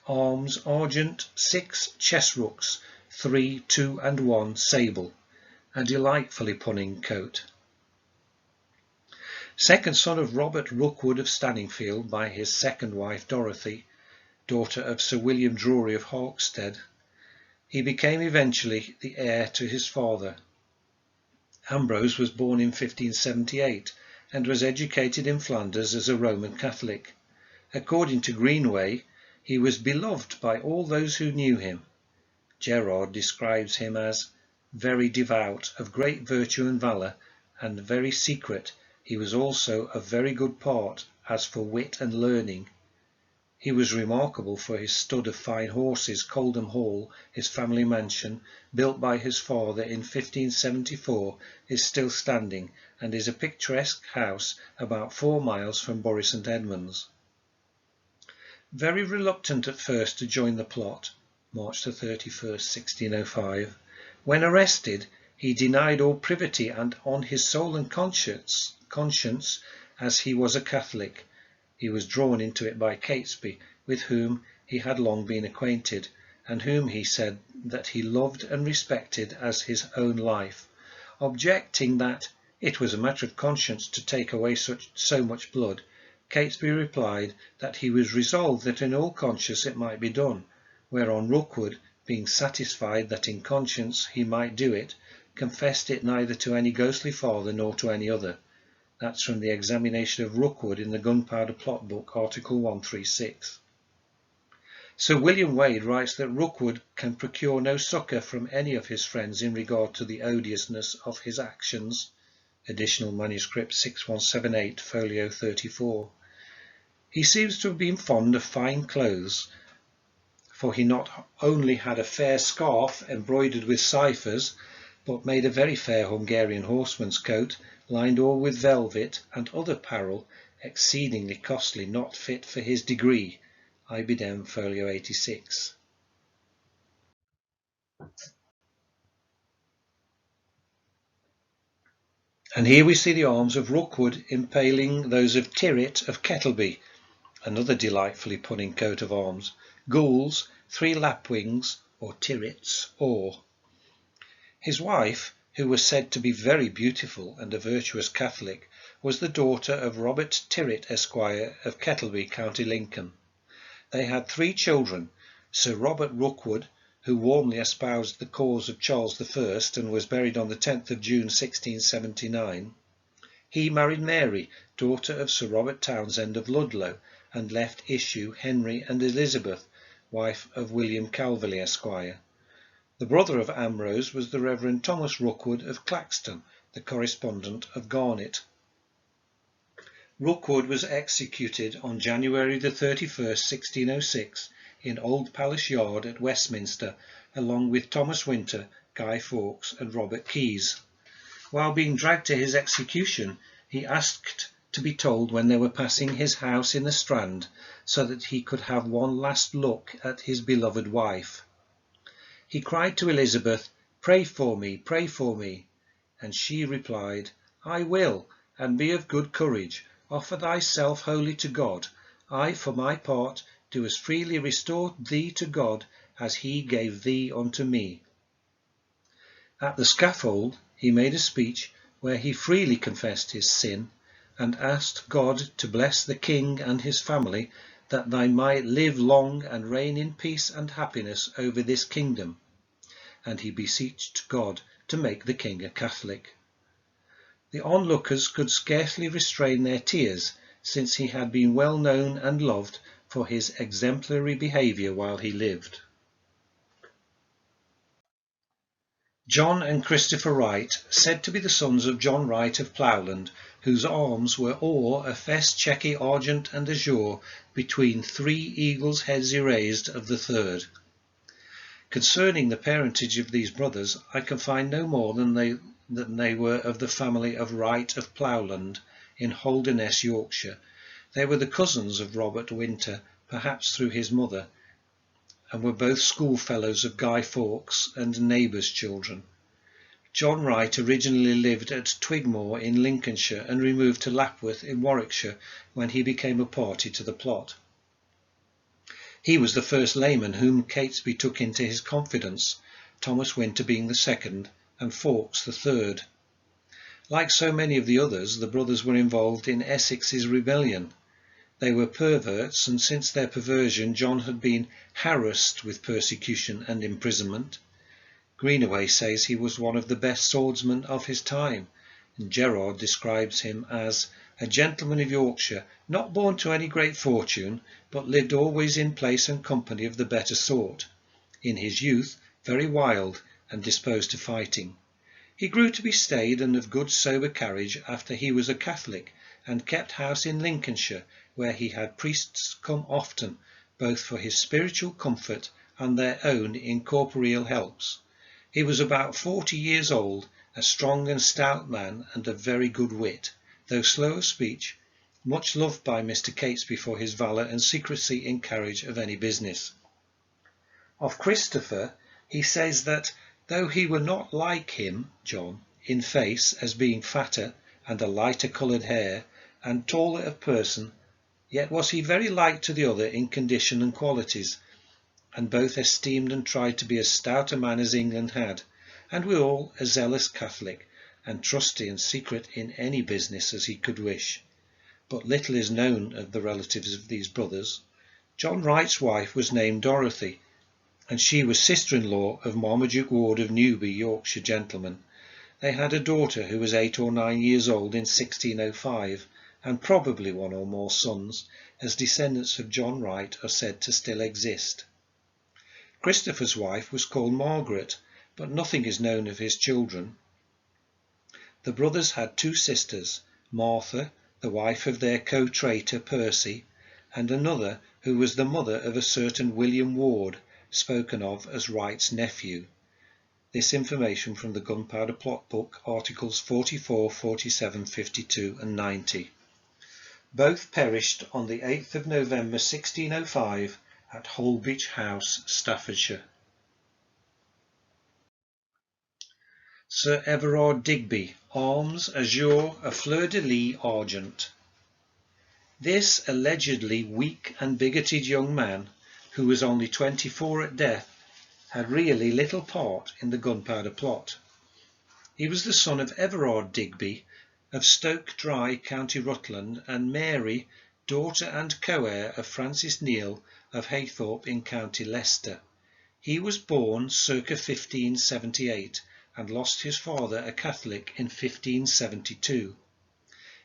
Arms argent, 6 chess rooks, 3, 2 and 1 sable. A delightfully punning coat. Second son of Robert Rookwood of Stanningfield by his second wife Dorothy, daughter of Sir William Drury of Hawkstead, he became eventually the heir to his father. Ambrose was born in 1578 and was educated in Flanders as a Roman Catholic. According to Greenway, he was beloved by all those who knew him. Gerard describes him as very devout, of great virtue and valour, and very secret. He was also of very good part, as for wit and learning. He was remarkable for his stud of fine horses. Coldham Hall, his family mansion, built by his father in 1574, is still standing, and is a picturesque house about 4 miles from Bury St Edmunds. Very reluctant at first to join the plot, March 31st, 1605, when arrested, he denied all privity and on his soul and conscience, as he was a Catholic. He was drawn into it by Catesby, with whom he had long been acquainted, and whom he said that he loved and respected as his own life. Objecting that it was a matter of conscience to take away so much blood, Catesby replied that he was resolved that in all conscience it might be done, whereon Rookwood, being satisfied that in conscience he might do it, confessed it neither to any ghostly father nor to any other. That's from the examination of Rookwood in the Gunpowder Plot book, Article 136. Sir William Wade writes that Rookwood can procure no succour from any of his friends in regard to the odiousness of his actions. Additional manuscript 6178, folio 34. He seems to have been fond of fine clothes, for he not only had a fair scarf embroidered with ciphers, but made a very fair Hungarian horseman's coat, lined all with velvet, and other apparel exceedingly costly, not fit for his degree. Ibidem, folio 86. And here we see the arms of Rookwood impaling those of Tirrit of Kettleby, another delightfully punning coat of arms. Gules, 3 lapwings, or tirrits, or. His wife, who was said to be very beautiful and a virtuous Catholic, was the daughter of Robert Tirrit, Esquire, of Kettleby, County Lincoln. They had 3 children, Sir Robert Rookwood, who warmly espoused the cause of Charles I and was buried on the 10th of June 1679. He married Mary, daughter of Sir Robert Townshend of Ludlow, and left issue Henry and Elizabeth, wife of William Calverley, Esquire. The brother of Ambrose was the Reverend Thomas Rookwood of Claxton, the correspondent of Garnet. Rookwood was executed on January the 31st, 1606, in Old Palace Yard at Westminster, along with Thomas Winter, Guy Fawkes, and Robert Keyes. While being dragged to his execution, he asked to be told when they were passing his house in the Strand, so that he could have one last look at his beloved wife. He cried to Elizabeth, "Pray for me, pray for me," and she replied, "I will, and be of good courage. Offer thyself wholly to God. I, for my part, do as freely restore thee to God as he gave thee unto me." At the scaffold he made a speech where he freely confessed his sin, and asked God to bless the king and his family, that they might live long and reign in peace and happiness over this kingdom. And he beseeched God to make the king a Catholic. The onlookers could scarcely restrain their tears, since he had been well known and loved for his exemplary behaviour while he lived. John and Christopher Wright, said to be the sons of John Wright of Ploughland, whose arms were or a fess chequy argent and azure, between 3 eagles' heads erased of the third. Concerning the parentage of these brothers, I can find no more than they were of the family of Wright of Ploughland in Holderness, Yorkshire. They were the cousins of Robert Winter, perhaps through his mother, and were both schoolfellows of Guy Fawkes and neighbours' children. John Wright originally lived at Twigmore in Lincolnshire and removed to Lapworth in Warwickshire when he became a party to the plot. He was the first layman whom Catesby took into his confidence, Thomas Winter being the second and Fawkes the third. Like so many of the others, the brothers were involved in Essex's rebellion. They were perverts, and since their perversion John had been harassed with persecution and imprisonment. Greenaway says he was one of the best swordsmen of his time, and Gerard describes him as a gentleman of Yorkshire, not born to any great fortune, but lived always in place and company of the better sort. In his youth very wild and disposed to fighting. He grew to be staid and of good sober carriage after he was a Catholic, and kept house in Lincolnshire, where he had priests come often, both for his spiritual comfort and their own incorporeal helps. He was about 40 years old, a strong and stout man, and of very good wit, though slow of speech, much loved by Mr. Catesby for his valour and secrecy in carriage of any business. Of Christopher he says that, though he were not like him, John, in face, as being fatter and a lighter coloured hair, and taller of person, yet was he very like to the other in condition and qualities, and both esteemed and tried to be as stout a man as England had, and withal a zealous Catholic, and trusty and secret in any business as he could wish. But little is known of the relatives of these brothers. John Wright's wife was named Dorothy, and she was sister-in-law of Marmaduke Ward of Newby, Yorkshire gentleman. They had a daughter who was 8 or 9 years old in 1605, and probably 1 or more sons, as descendants of John Wright are said to still exist. Christopher's wife was called Margaret, but nothing is known of his children. The brothers had 2 sisters, Martha, the wife of their co-traitor Percy, and another who was the mother of a certain William Ward, spoken of as Wright's nephew. This information from the Gunpowder Plot book, articles 44, 47, 52 and 90. Both perished on the 8th of November 1605 at Holbeach House, Staffordshire. Sir Everard Digby, arms azure, a fleur-de-lis argent. This allegedly weak and bigoted young man, who was only 24 at death, had really little part in the Gunpowder Plot. He was the son of Everard Digby of Stoke Dry, County Rutland, and Mary, daughter and co-heir of Francis Neal of Haythorpe in County Leicester. He was born circa 1578 and lost his father, a Catholic, in 1572.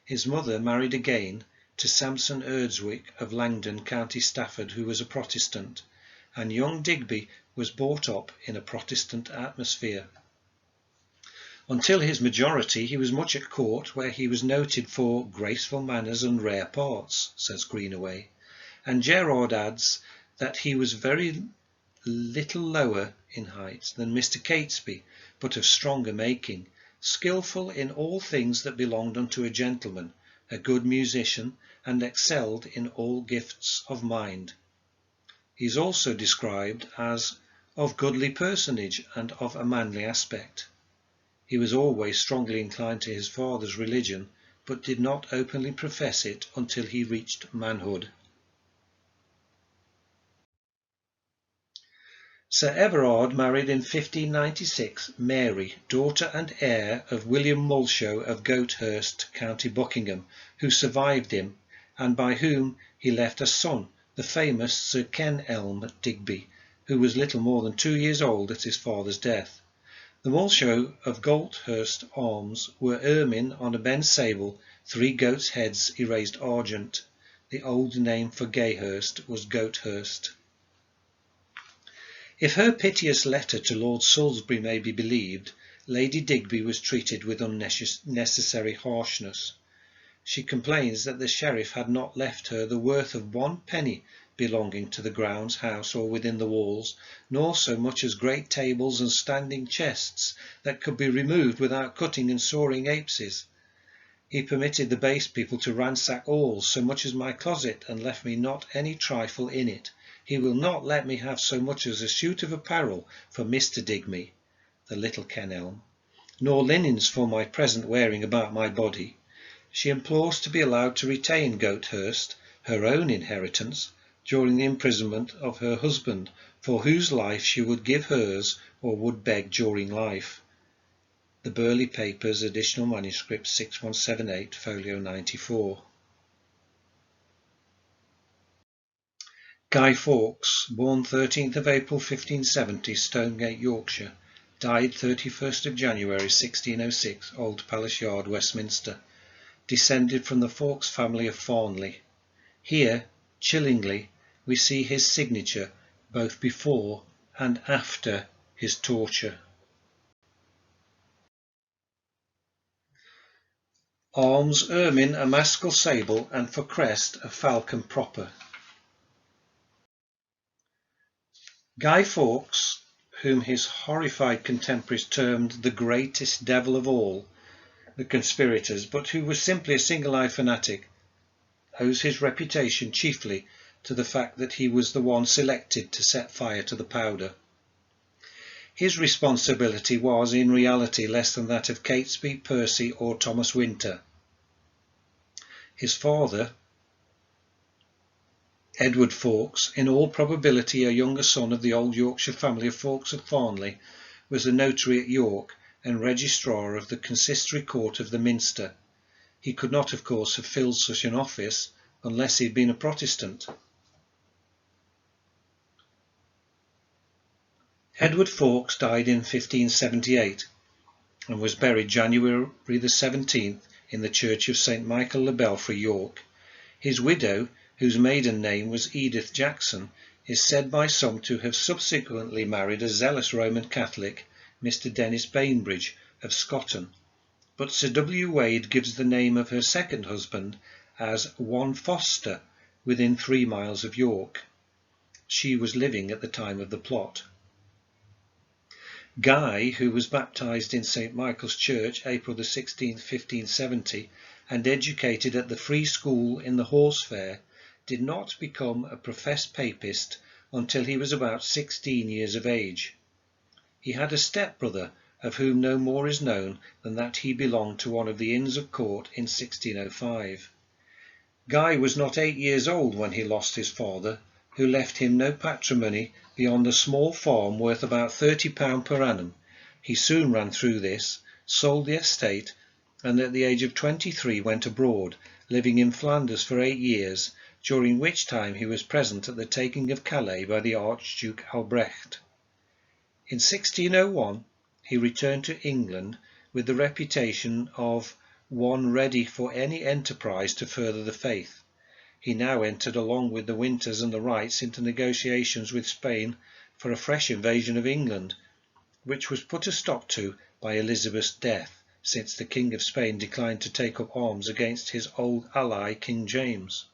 His mother married again to Samson Erdswick of Langdon, County Stafford, who was a Protestant, and young Digby was brought up in a Protestant atmosphere. Until his majority he was much at court, where he was noted for graceful manners and rare parts, says Greenaway, and Gerard adds that he was very little lower in height than Mr. Catesby, but of stronger making, skilful in all things that belonged unto a gentleman, a good musician, and excelled in all gifts of mind. He is also described as of goodly personage and of a manly aspect. He was always strongly inclined to his father's religion, but did not openly profess it until he reached manhood. Sir Everard married in 1596 Mary, daughter and heir of William Mulshow of Goathurst, County Buckingham, who survived him, and by whom he left a son, the famous Sir Ken Elm Digby, who was little more than 2 years old at his father's death. The mull show of Goldhurst arms were ermine on a bent sable, 3 goats' heads erased argent. The old name for Gayhurst was Goathurst. If her piteous letter to Lord Salisbury may be believed, Lady Digby was treated with unnecessary harshness. She complains that the sheriff had not left her the worth of 1 penny belonging to the grounds, house, or within the walls, nor so much as great tables and standing chests that could be removed without cutting and sawing apses. He permitted the base people to ransack all, so much as my closet, and left me not any trifle in it. He will not let me have so much as a suit of apparel for Mr. Digby, the little Ken Elm, nor linens for my present wearing about my body. She implores to be allowed to retain Goathurst, her own inheritance, during the imprisonment of her husband, for whose life she would give hers, or would beg during life. The Burley Papers, additional manuscript 6178, folio 94. Guy Fawkes, born 13th of April 1570, Stonegate, Yorkshire, died 31st of January 1606, Old Palace Yard, Westminster, descended from the Fawkes family of Farnley. Here, chillingly, we see his signature both before and after his torture. Arms ermine, a maskell sable, and for crest a falcon proper. Guy Fawkes, whom his horrified contemporaries termed the greatest devil of all the conspirators, but who was simply a single-eyed fanatic, owes his reputation chiefly to the fact that he was the one selected to set fire to the powder. His responsibility was in reality less than that of Catesby, Percy, or Thomas Winter. His father, Edward Fawkes, in all probability a younger son of the old Yorkshire family of Fawkes of Farnley, was a notary at York and registrar of the consistory court of the Minster. He could not, of course, have filled such an office unless he had been a Protestant. Edward Fawkes died in 1578 and was buried January the 17th in the church of St. Michael le Belfry, York. His widow, whose maiden name was Edith Jackson, is said by some to have subsequently married a zealous Roman Catholic, Mr. Dennis Bainbridge of Scotton, but Sir W. Wade gives the name of her second husband as one Foster, within 3 miles of York. She was living at the time of the plot. Guy, who was baptised in St. Michael's Church, April the 16th, 1570, and educated at the Free School in the Horse Fair, did not become a professed papist until he was about 16 years of age. He had a step-brother, of whom no more is known than that he belonged to one of the Inns of Court in 1605. Guy was not 8 years old when he lost his father, who left him no patrimony beyond a small farm worth about £30 per annum. He soon ran through this, sold the estate, and at the age of 23 went abroad, living in Flanders for 8 years, during which time he was present at the taking of Calais by the Archduke Albrecht. In 1601 he returned to England with the reputation of one ready for any enterprise to further the faith. He now entered along with the Winters and the Wrights into negotiations with Spain for a fresh invasion of England, which was put a stop to by Elizabeth's death, since the King of Spain declined to take up arms against his old ally King James.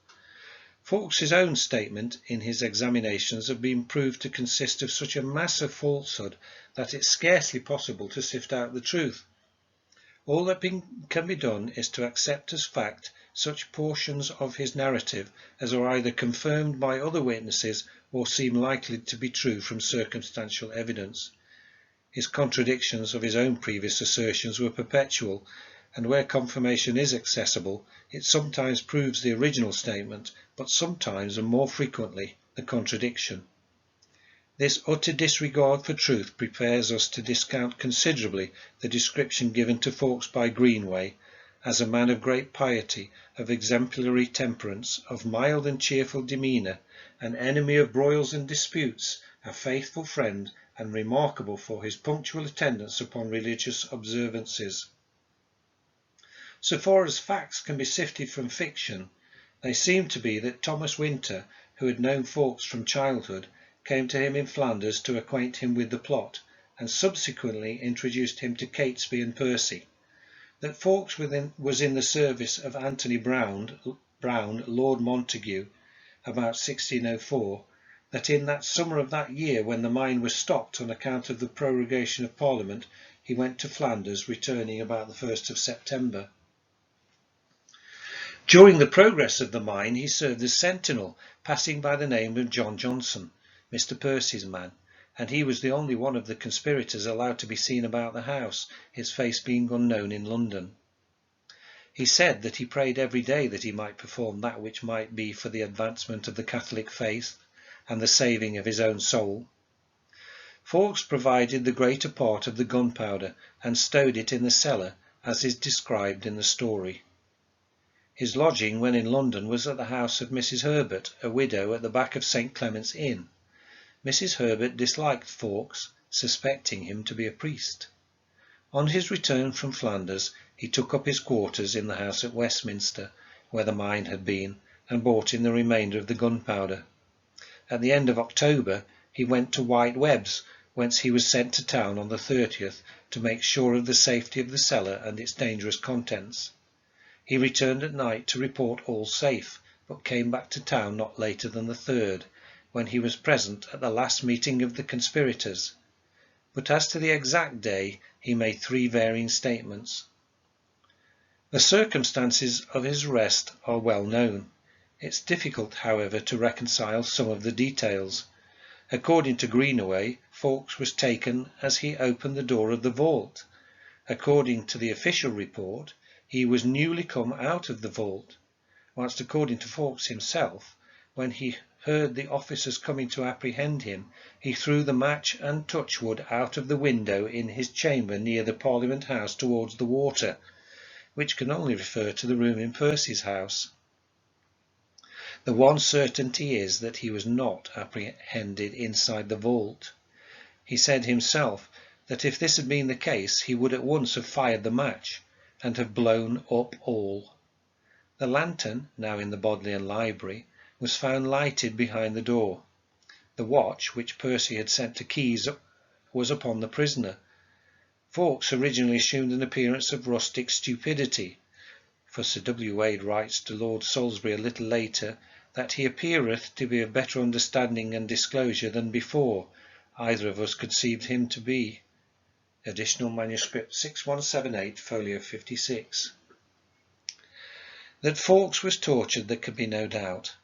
Fawkes's own statement in his examinations have been proved to consist of such a mass of falsehood that it's scarcely possible to sift out the truth. All that can be done is to accept as fact such portions of his narrative as are either confirmed by other witnesses or seem likely to be true from circumstantial evidence. His contradictions of his own previous assertions were perpetual, and where confirmation is accessible, it sometimes proves the original statement, but sometimes and more frequently the contradiction. This utter disregard for truth prepares us to discount considerably the description given to Fawkes by Greenway, as a man of great piety, of exemplary temperance, of mild and cheerful demeanour, an enemy of broils and disputes, a faithful friend, and remarkable for his punctual attendance upon religious observances. So far as facts can be sifted from fiction, they seem to be that Thomas Winter, who had known Fawkes from childhood, came to him in Flanders to acquaint him with the plot, and subsequently introduced him to Catesby and Percy. That Fawkes was in the service of Anthony Brown, Lord Montague, about 1604, that in that summer of that year, when the mine was stopped on account of the prorogation of Parliament, he went to Flanders, returning about the 1st of September. During the progress of the mine he served as sentinel, passing by the name of John Johnson, Mr. Percy's man, and he was the only one of the conspirators allowed to be seen about the house, his face being unknown in London. He said that he prayed every day that he might perform that which might be for the advancement of the Catholic faith and the saving of his own soul. Fawkes provided the greater part of the gunpowder and stowed it in the cellar, as is described in the story. His lodging when in London was at the house of Mrs. Herbert, a widow, at the back of St. Clement's Inn. Mrs. Herbert disliked Fawkes, suspecting him to be a priest. On his return from Flanders he took up his quarters in the house at Westminster, where the mine had been, and brought in the remainder of the gunpowder. At the end of October he went to White Webb's, whence he was sent to town on the 30th to make sure of the safety of the cellar and its dangerous contents. He returned at night to report all safe, but came back to town not later than the 3rd, when he was present at the last meeting of the conspirators. But as to the exact day he made 3 varying statements. The circumstances of his arrest are well known. It's difficult, however, to reconcile some of the details. According to Greenaway, Fawkes was taken as he opened the door of the vault. According to the official report, he was newly come out of the vault, whilst according to Fawkes himself, when he heard the officers coming to apprehend him, he threw the match and touchwood out of the window in his chamber near the Parliament House towards the water, which can only refer to the room in Percy's house. The one certainty is that he was not apprehended inside the vault. He said himself that if this had been the case he would at once have fired the match and have blown up all. The lantern, now in the Bodleian Library, was found lighted behind the door. The watch, which Percy had sent to Keys, was upon the prisoner. Fawkes originally assumed an appearance of rustic stupidity, for Sir W. Wade writes to Lord Salisbury a little later that he appeareth to be of better understanding and disclosure than before either of us conceived him to be. Additional manuscript 6178, folio 56. That Fawkes was tortured there could be no doubt,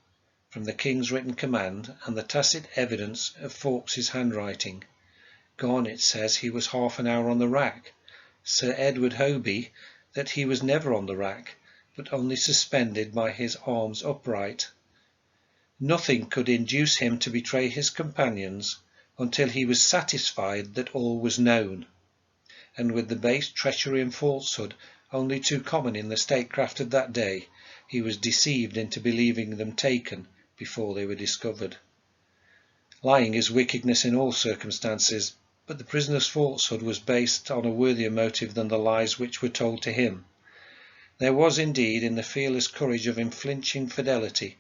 from the King's written command and the tacit evidence of Fawkes's handwriting. Garnet says he was half an hour on the rack. Sir Edward Hoby that he was never on the rack, but only suspended by his arms upright. Nothing could induce him to betray his companions until he was satisfied that all was known, and with the base treachery and falsehood only too common in the statecraft of that day, he was deceived into believing them taken before they were discovered. Lying is wickedness in all circumstances, but the prisoner's falsehood was based on a worthier motive than the lies which were told to him. There was indeed in the fearless courage of unflinching fidelity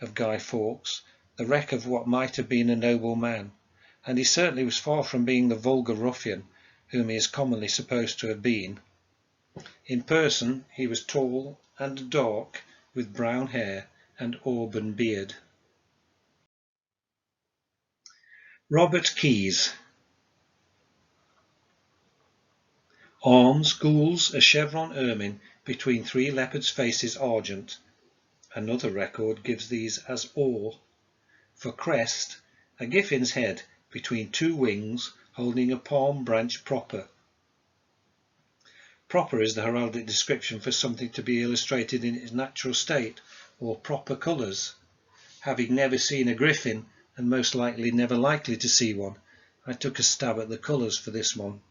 of Guy Fawkes the wreck of what might have been a noble man, and he certainly was far from being the vulgar ruffian whom he is commonly supposed to have been. In person he was tall and dark, with brown hair and auburn beard. Robert Keys. Arms, gules, a chevron ermine between 3 leopards' faces argent. Another record gives these as or. For crest, a giffin's head between 2 wings holding a palm branch proper. Proper is the heraldic description for something to be illustrated in its natural state, or proper colours. Having never seen a griffin, and most likely never likely to see one, I took a stab at the colours for this one.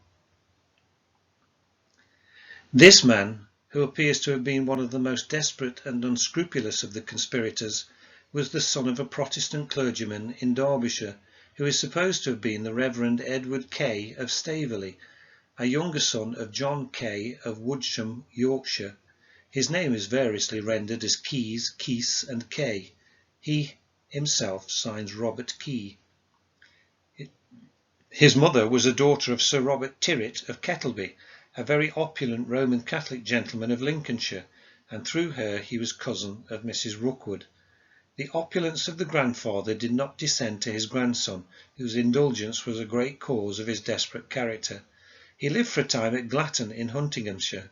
This man, who appears to have been one of the most desperate and unscrupulous of the conspirators, was the son of a Protestant clergyman in Derbyshire, who is supposed to have been the Reverend Edward Kay of Staveley, a younger son of John Kay of Woodsham, Yorkshire. His name is variously rendered as Keys, Keese and Kay. He himself signs Robert Key. His mother was a daughter of Sir Robert Tyrwhitt of Kettleby, a very opulent Roman Catholic gentleman of Lincolnshire, and through her he was cousin of Mrs. Rookwood. The opulence of the grandfather did not descend to his grandson, whose indulgence was a great cause of his desperate character. He lived for a time at Glatton in Huntingdonshire,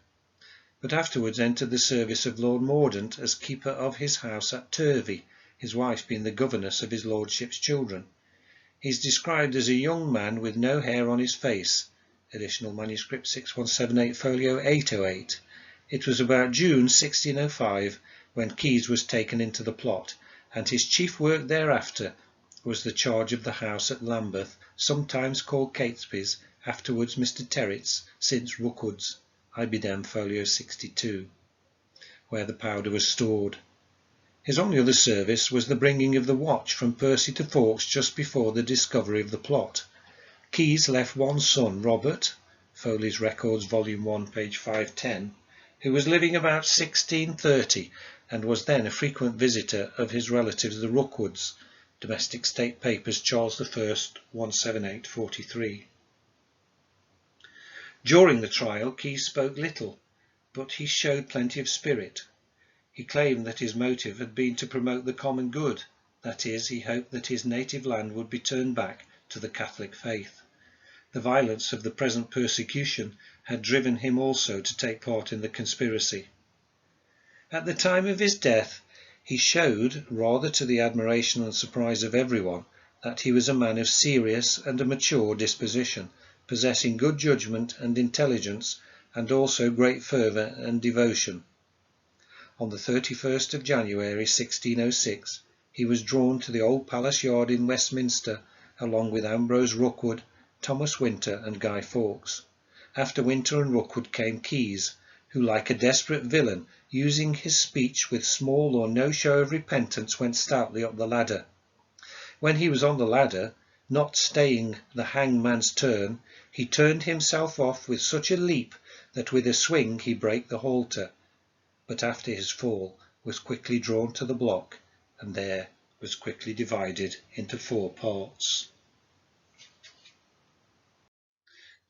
but afterwards entered the service of Lord Mordaunt as keeper of his house at Turvey, his wife being the governess of his lordship's children. He is described as a young man with no hair on his face. Additional manuscript 6178, folio 808. It was about June 1605 when Keys was taken into the plot, and his chief work thereafter was the charge of the house at Lambeth, sometimes called Catesby's, afterwards Mr. Terrett's, since Rookwood's, Ibidem, folio 62, where the powder was stored. His only other service was the bringing of the watch from Percy to Fawkes just before the discovery of the plot. Keys left one son, Robert, Foley's Records, Volume 1, page 510, who was living about 1630 and was then a frequent visitor of his relatives the Rookwoods. Domestic State Papers, Charles I, 178-43. During the trial, Keys spoke little, but he showed plenty of spirit. He claimed that his motive had been to promote the common good, that is, he hoped that his native land would be turned back to the Catholic faith. The violence of the present persecution had driven him also to take part in the conspiracy. At the time of his death, he showed, rather to the admiration and surprise of everyone, that he was a man of serious and a mature disposition, possessing good judgment and intelligence, and also great fervour and devotion. On the 31st of January 1606, he was drawn to the old palace yard in Westminster, along with Ambrose Rookwood, Thomas Winter and Guy Fawkes. After Winter and Rookwood came Keys, who, like a desperate villain, using his speech with small or no show of repentance, went stoutly up the ladder. When he was on the ladder, not staying the hangman's turn, he turned himself off with such a leap that with a swing he brake the halter, but after his fall was quickly drawn to the block, and there was quickly divided into 4 parts.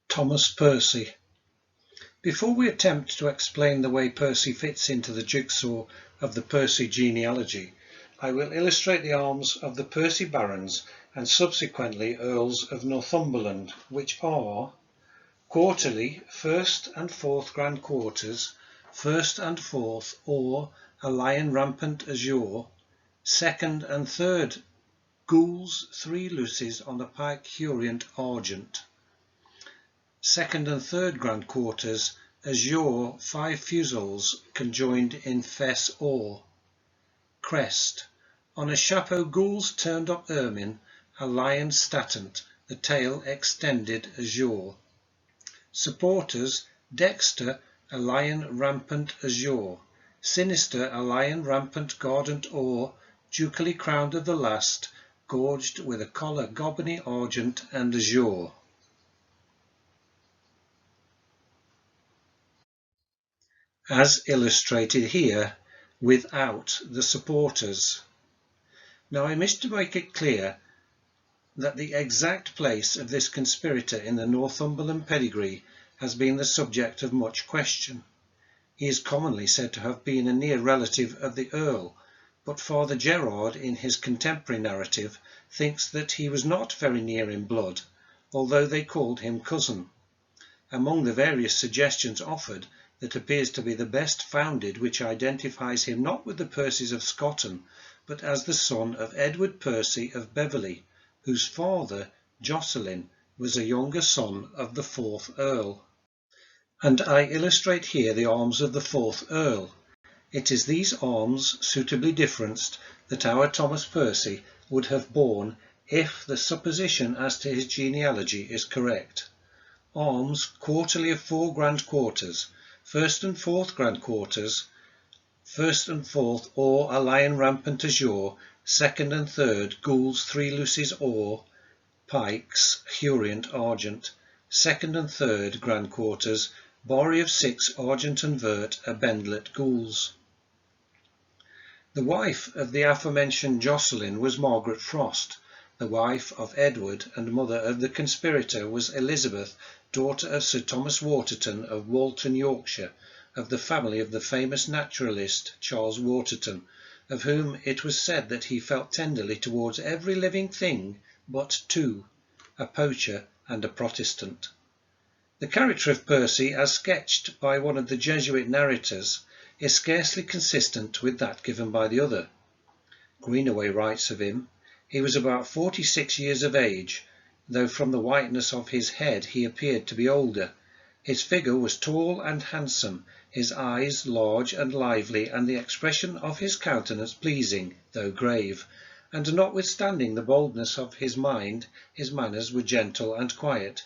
Thomas Percy. Before we attempt to explain the way Percy fits into the jigsaw of the Percy genealogy, I will illustrate the arms of the Percy barons and subsequently Earls of Northumberland, which are quarterly, 1st and 4th grand quarters, 1st and 4th, or a lion rampant azure, 2nd and 3rd gules 3 luces on a pike hurient argent, 2nd and 3rd grand quarters, azure 5 fusils conjoined in fess or, crest, on a chapeau gules turned up ermine, a lion statant, the tail extended azure. Supporters, dexter, a lion rampant azure, sinister, a lion rampant guardant or, ducally crowned of the last, gorged with a collar gobony argent and azure. As illustrated here, without the supporters. Now I wish to make it clear that the exact place of this conspirator in the Northumberland pedigree has been the subject of much question. He is commonly said to have been a near relative of the Earl, but Father Gerard, in his contemporary narrative, thinks that he was not very near in blood, although they called him cousin. Among the various suggestions offered, that appears to be the best founded which identifies him not with the Percys of Scotland, but as the son of Edward Percy of Beverley, whose father, Jocelyn, was a younger son of the 4th Earl. And I illustrate here the arms of the 4th Earl. It is these arms, suitably differenced, that our Thomas Percy would have borne if the supposition as to his genealogy is correct. Arms quarterly of 4 grand quarters, first and fourth grand quarters, first and fourth or a lion rampant azure, second and third gules 3 luces or, pikes hurient argent, second and third grand quarters, borry of 6 argent and vert a bendlet gules. The wife of the aforementioned Jocelyn was Margaret Frost. The wife of Edward and mother of the conspirator was Elizabeth, daughter of Sir Thomas Waterton of Walton, Yorkshire, of the family of the famous naturalist Charles Waterton, of whom it was said that he felt tenderly towards every living thing but 2, a poacher and a Protestant. The character of Percy, as sketched by one of the Jesuit narrators, is scarcely consistent with that given by the other. Greenaway writes of him, "He was about 46 years of age, though from the whiteness of his head he appeared to be older. His figure was tall and handsome, his eyes large and lively, and the expression of his countenance pleasing, though grave, and notwithstanding the boldness of his mind, his manners were gentle and quiet."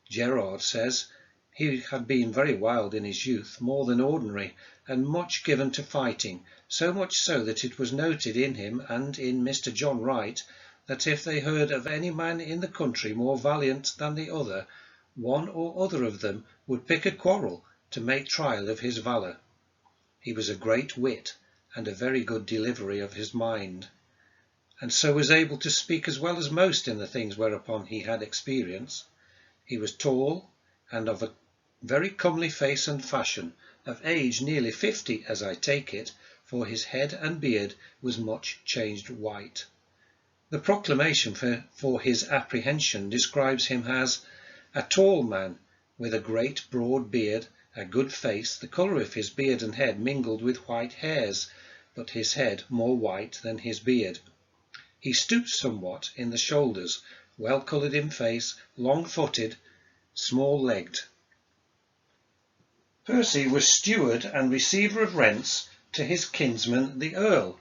Gerard says, "He had been very wild in his youth, more than ordinary, and much given to fighting, so much so that it was noted in him and in Mr. John Wright, that if they heard of any man in the country more valiant than the other, one or other of them would pick a quarrel to make trial of his valour. He was a great wit, and a very good delivery of his mind, and so was able to speak as well as most in the things whereupon he had experience. He was tall, and of a very comely face and fashion, of age nearly 50, as I take it, for his head and beard was much changed white." The proclamation for his apprehension describes him as "a tall man, with a great broad beard, a good face, the colour of his beard and head mingled with white hairs, but his head more white than his beard. He stooped somewhat in the shoulders, well coloured in face, long-footed, small-legged." Percy was steward and receiver of rents to his kinsman the Earl,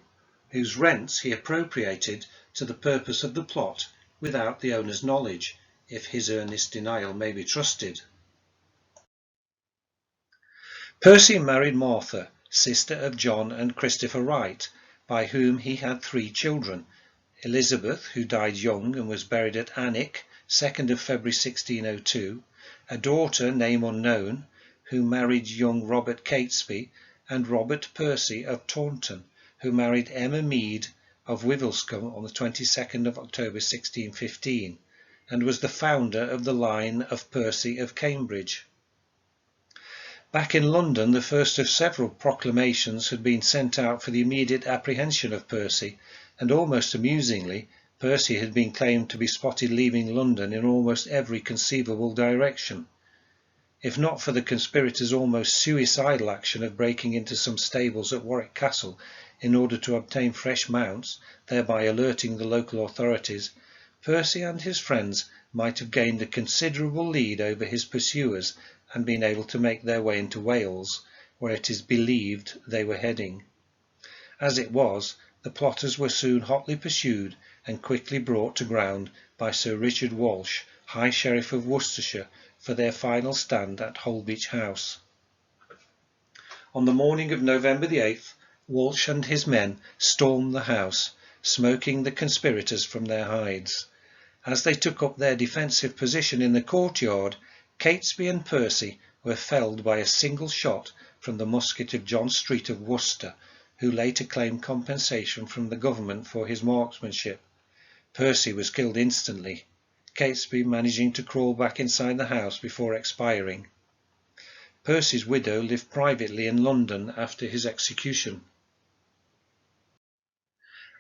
whose rents he appropriated to the purpose of the plot without the owner's knowledge, if his earnest denial may be trusted. Percy married Martha, sister of John and Christopher Wright, by whom he had 3 children: Elizabeth, who died young and was buried at Alnwick, 2nd of February 1602, a daughter, name unknown, who married young Robert Catesby, and Robert Percy of Taunton, who married Emma Mead of Wivilscombe on the 22nd of October 1615, and was the founder of the line of Percy of Cambridge. Back in London, the first of several proclamations had been sent out for the immediate apprehension of Percy, and almost amusingly, Percy had been claimed to be spotted leaving London in almost every conceivable direction. If not for the conspirators' almost suicidal action of breaking into some stables at Warwick Castle in order to obtain fresh mounts, thereby alerting the local authorities, Percy and his friends might have gained a considerable lead over his pursuers and been able to make their way into Wales, where it is believed they were heading. As it was, the plotters were soon hotly pursued and quickly brought to ground by Sir Richard Walsh, High Sheriff of Worcestershire, for their final stand at Holbeach House. On the morning of November the 8th, Walsh and his men stormed the house, smoking the conspirators from their hides. As they took up their defensive position in the courtyard, Catesby and Percy were felled by a single shot from the musket of John Street of Worcester, who later claimed compensation from the government for his marksmanship. Percy was killed instantly, Catesby managing to crawl back inside the house before expiring. Percy's widow lived privately in London after his execution.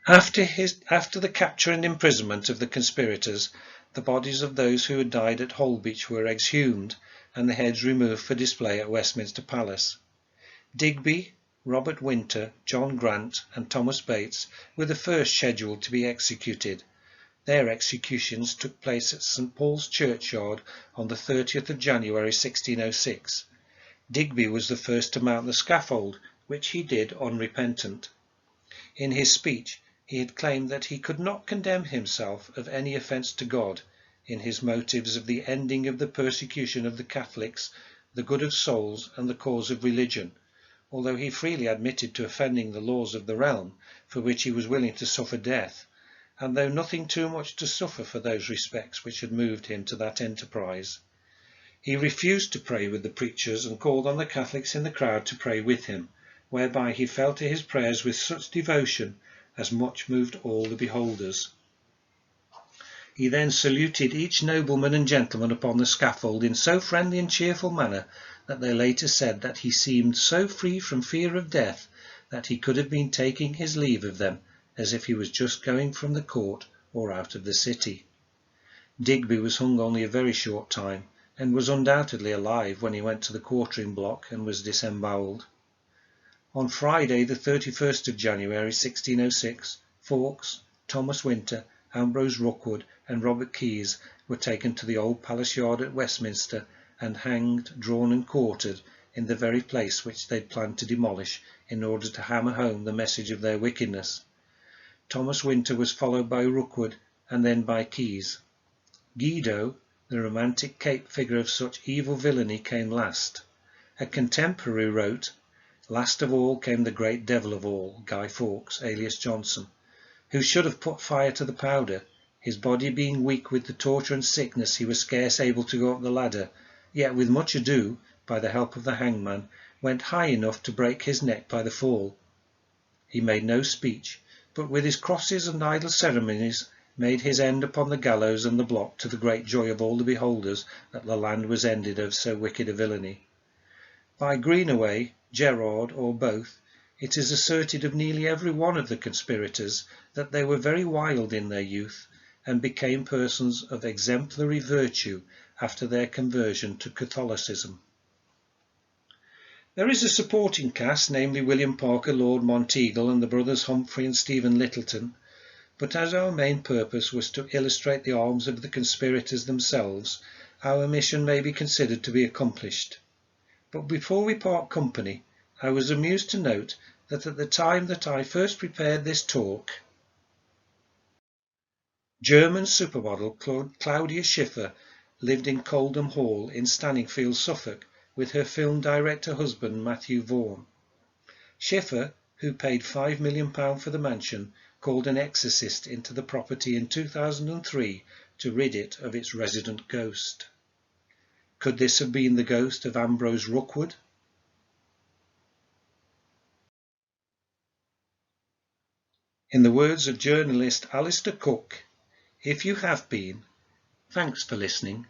After the capture and imprisonment of the conspirators, the bodies of those who had died at Holbeach were exhumed, and the heads removed for display at Westminster Palace. Digby, Robert Winter, John Grant, and Thomas Bates were the first scheduled to be executed. Their executions took place at St. Paul's Churchyard on the 30th of January 1606. Digby was the first to mount the scaffold, which he did unrepentant. In his speech he had claimed that he could not condemn himself of any offence to God in his motives of the ending of the persecution of the Catholics the good of souls and the cause of religion, although he freely admitted to offending the laws of the realm, for which he was willing to suffer death, and though nothing too much to suffer for those respects which had moved him to that enterprise. He refused to pray with the preachers and called on the Catholics in the crowd to pray with him, whereby he fell to his prayers with such devotion as much moved all the beholders. He then saluted each nobleman and gentleman upon the scaffold in so friendly and cheerful manner that they later said that he seemed so free from fear of death that he could have been taking his leave of them as if he was just going from the court or out of the city. Digby was hung only a very short time, and was undoubtedly alive when he went to the quartering block and was disembowelled. On Friday the 31st of January 1606, Fawkes, Thomas Winter, Ambrose Rookwood and Robert Keyes were taken to the old palace yard at Westminster and hanged, drawn and quartered in the very place which they had planned to demolish in order to hammer home the message of their wickedness. Thomas Winter was followed by Rookwood and then by Keyes. Guido, the romantic Cape figure of such evil villainy, came last. A contemporary wrote, "Last of all came the great devil of all, Guy Fawkes, alias Johnson, who should have put fire to the powder. His body being weak with the torture and sickness, he was scarce able to go up the ladder, yet with much ado, by the help of the hangman, went high enough to break his neck by the fall. He made no speech, but with his crosses and idle ceremonies made his end upon the gallows and the block, to the great joy of all the beholders that the land was ended of so wicked a villainy. By Greenaway, Gerard, or both, it is asserted of nearly every one of the conspirators that they were very wild in their youth, and became persons of exemplary virtue after their conversion to Catholicism." There is a supporting cast, namely William Parker, Lord Monteagle, and the brothers Humphrey and Stephen Littleton, but as our main purpose was to illustrate the arms of the conspirators themselves, our mission may be considered to be accomplished. But before we part company, I was amused to note that at the time that I first prepared this talk, German supermodel Claudia Schiffer lived in Coldham Hall in Stanningfield, Suffolk, with her film director husband Matthew Vaughan. Schiffer, who paid £5 million for the mansion, called an exorcist into the property in 2003 to rid it of its resident ghost. Could this have been the ghost of Ambrose Rookwood? In the words of journalist Alistair Cook, "If you have been, thanks for listening."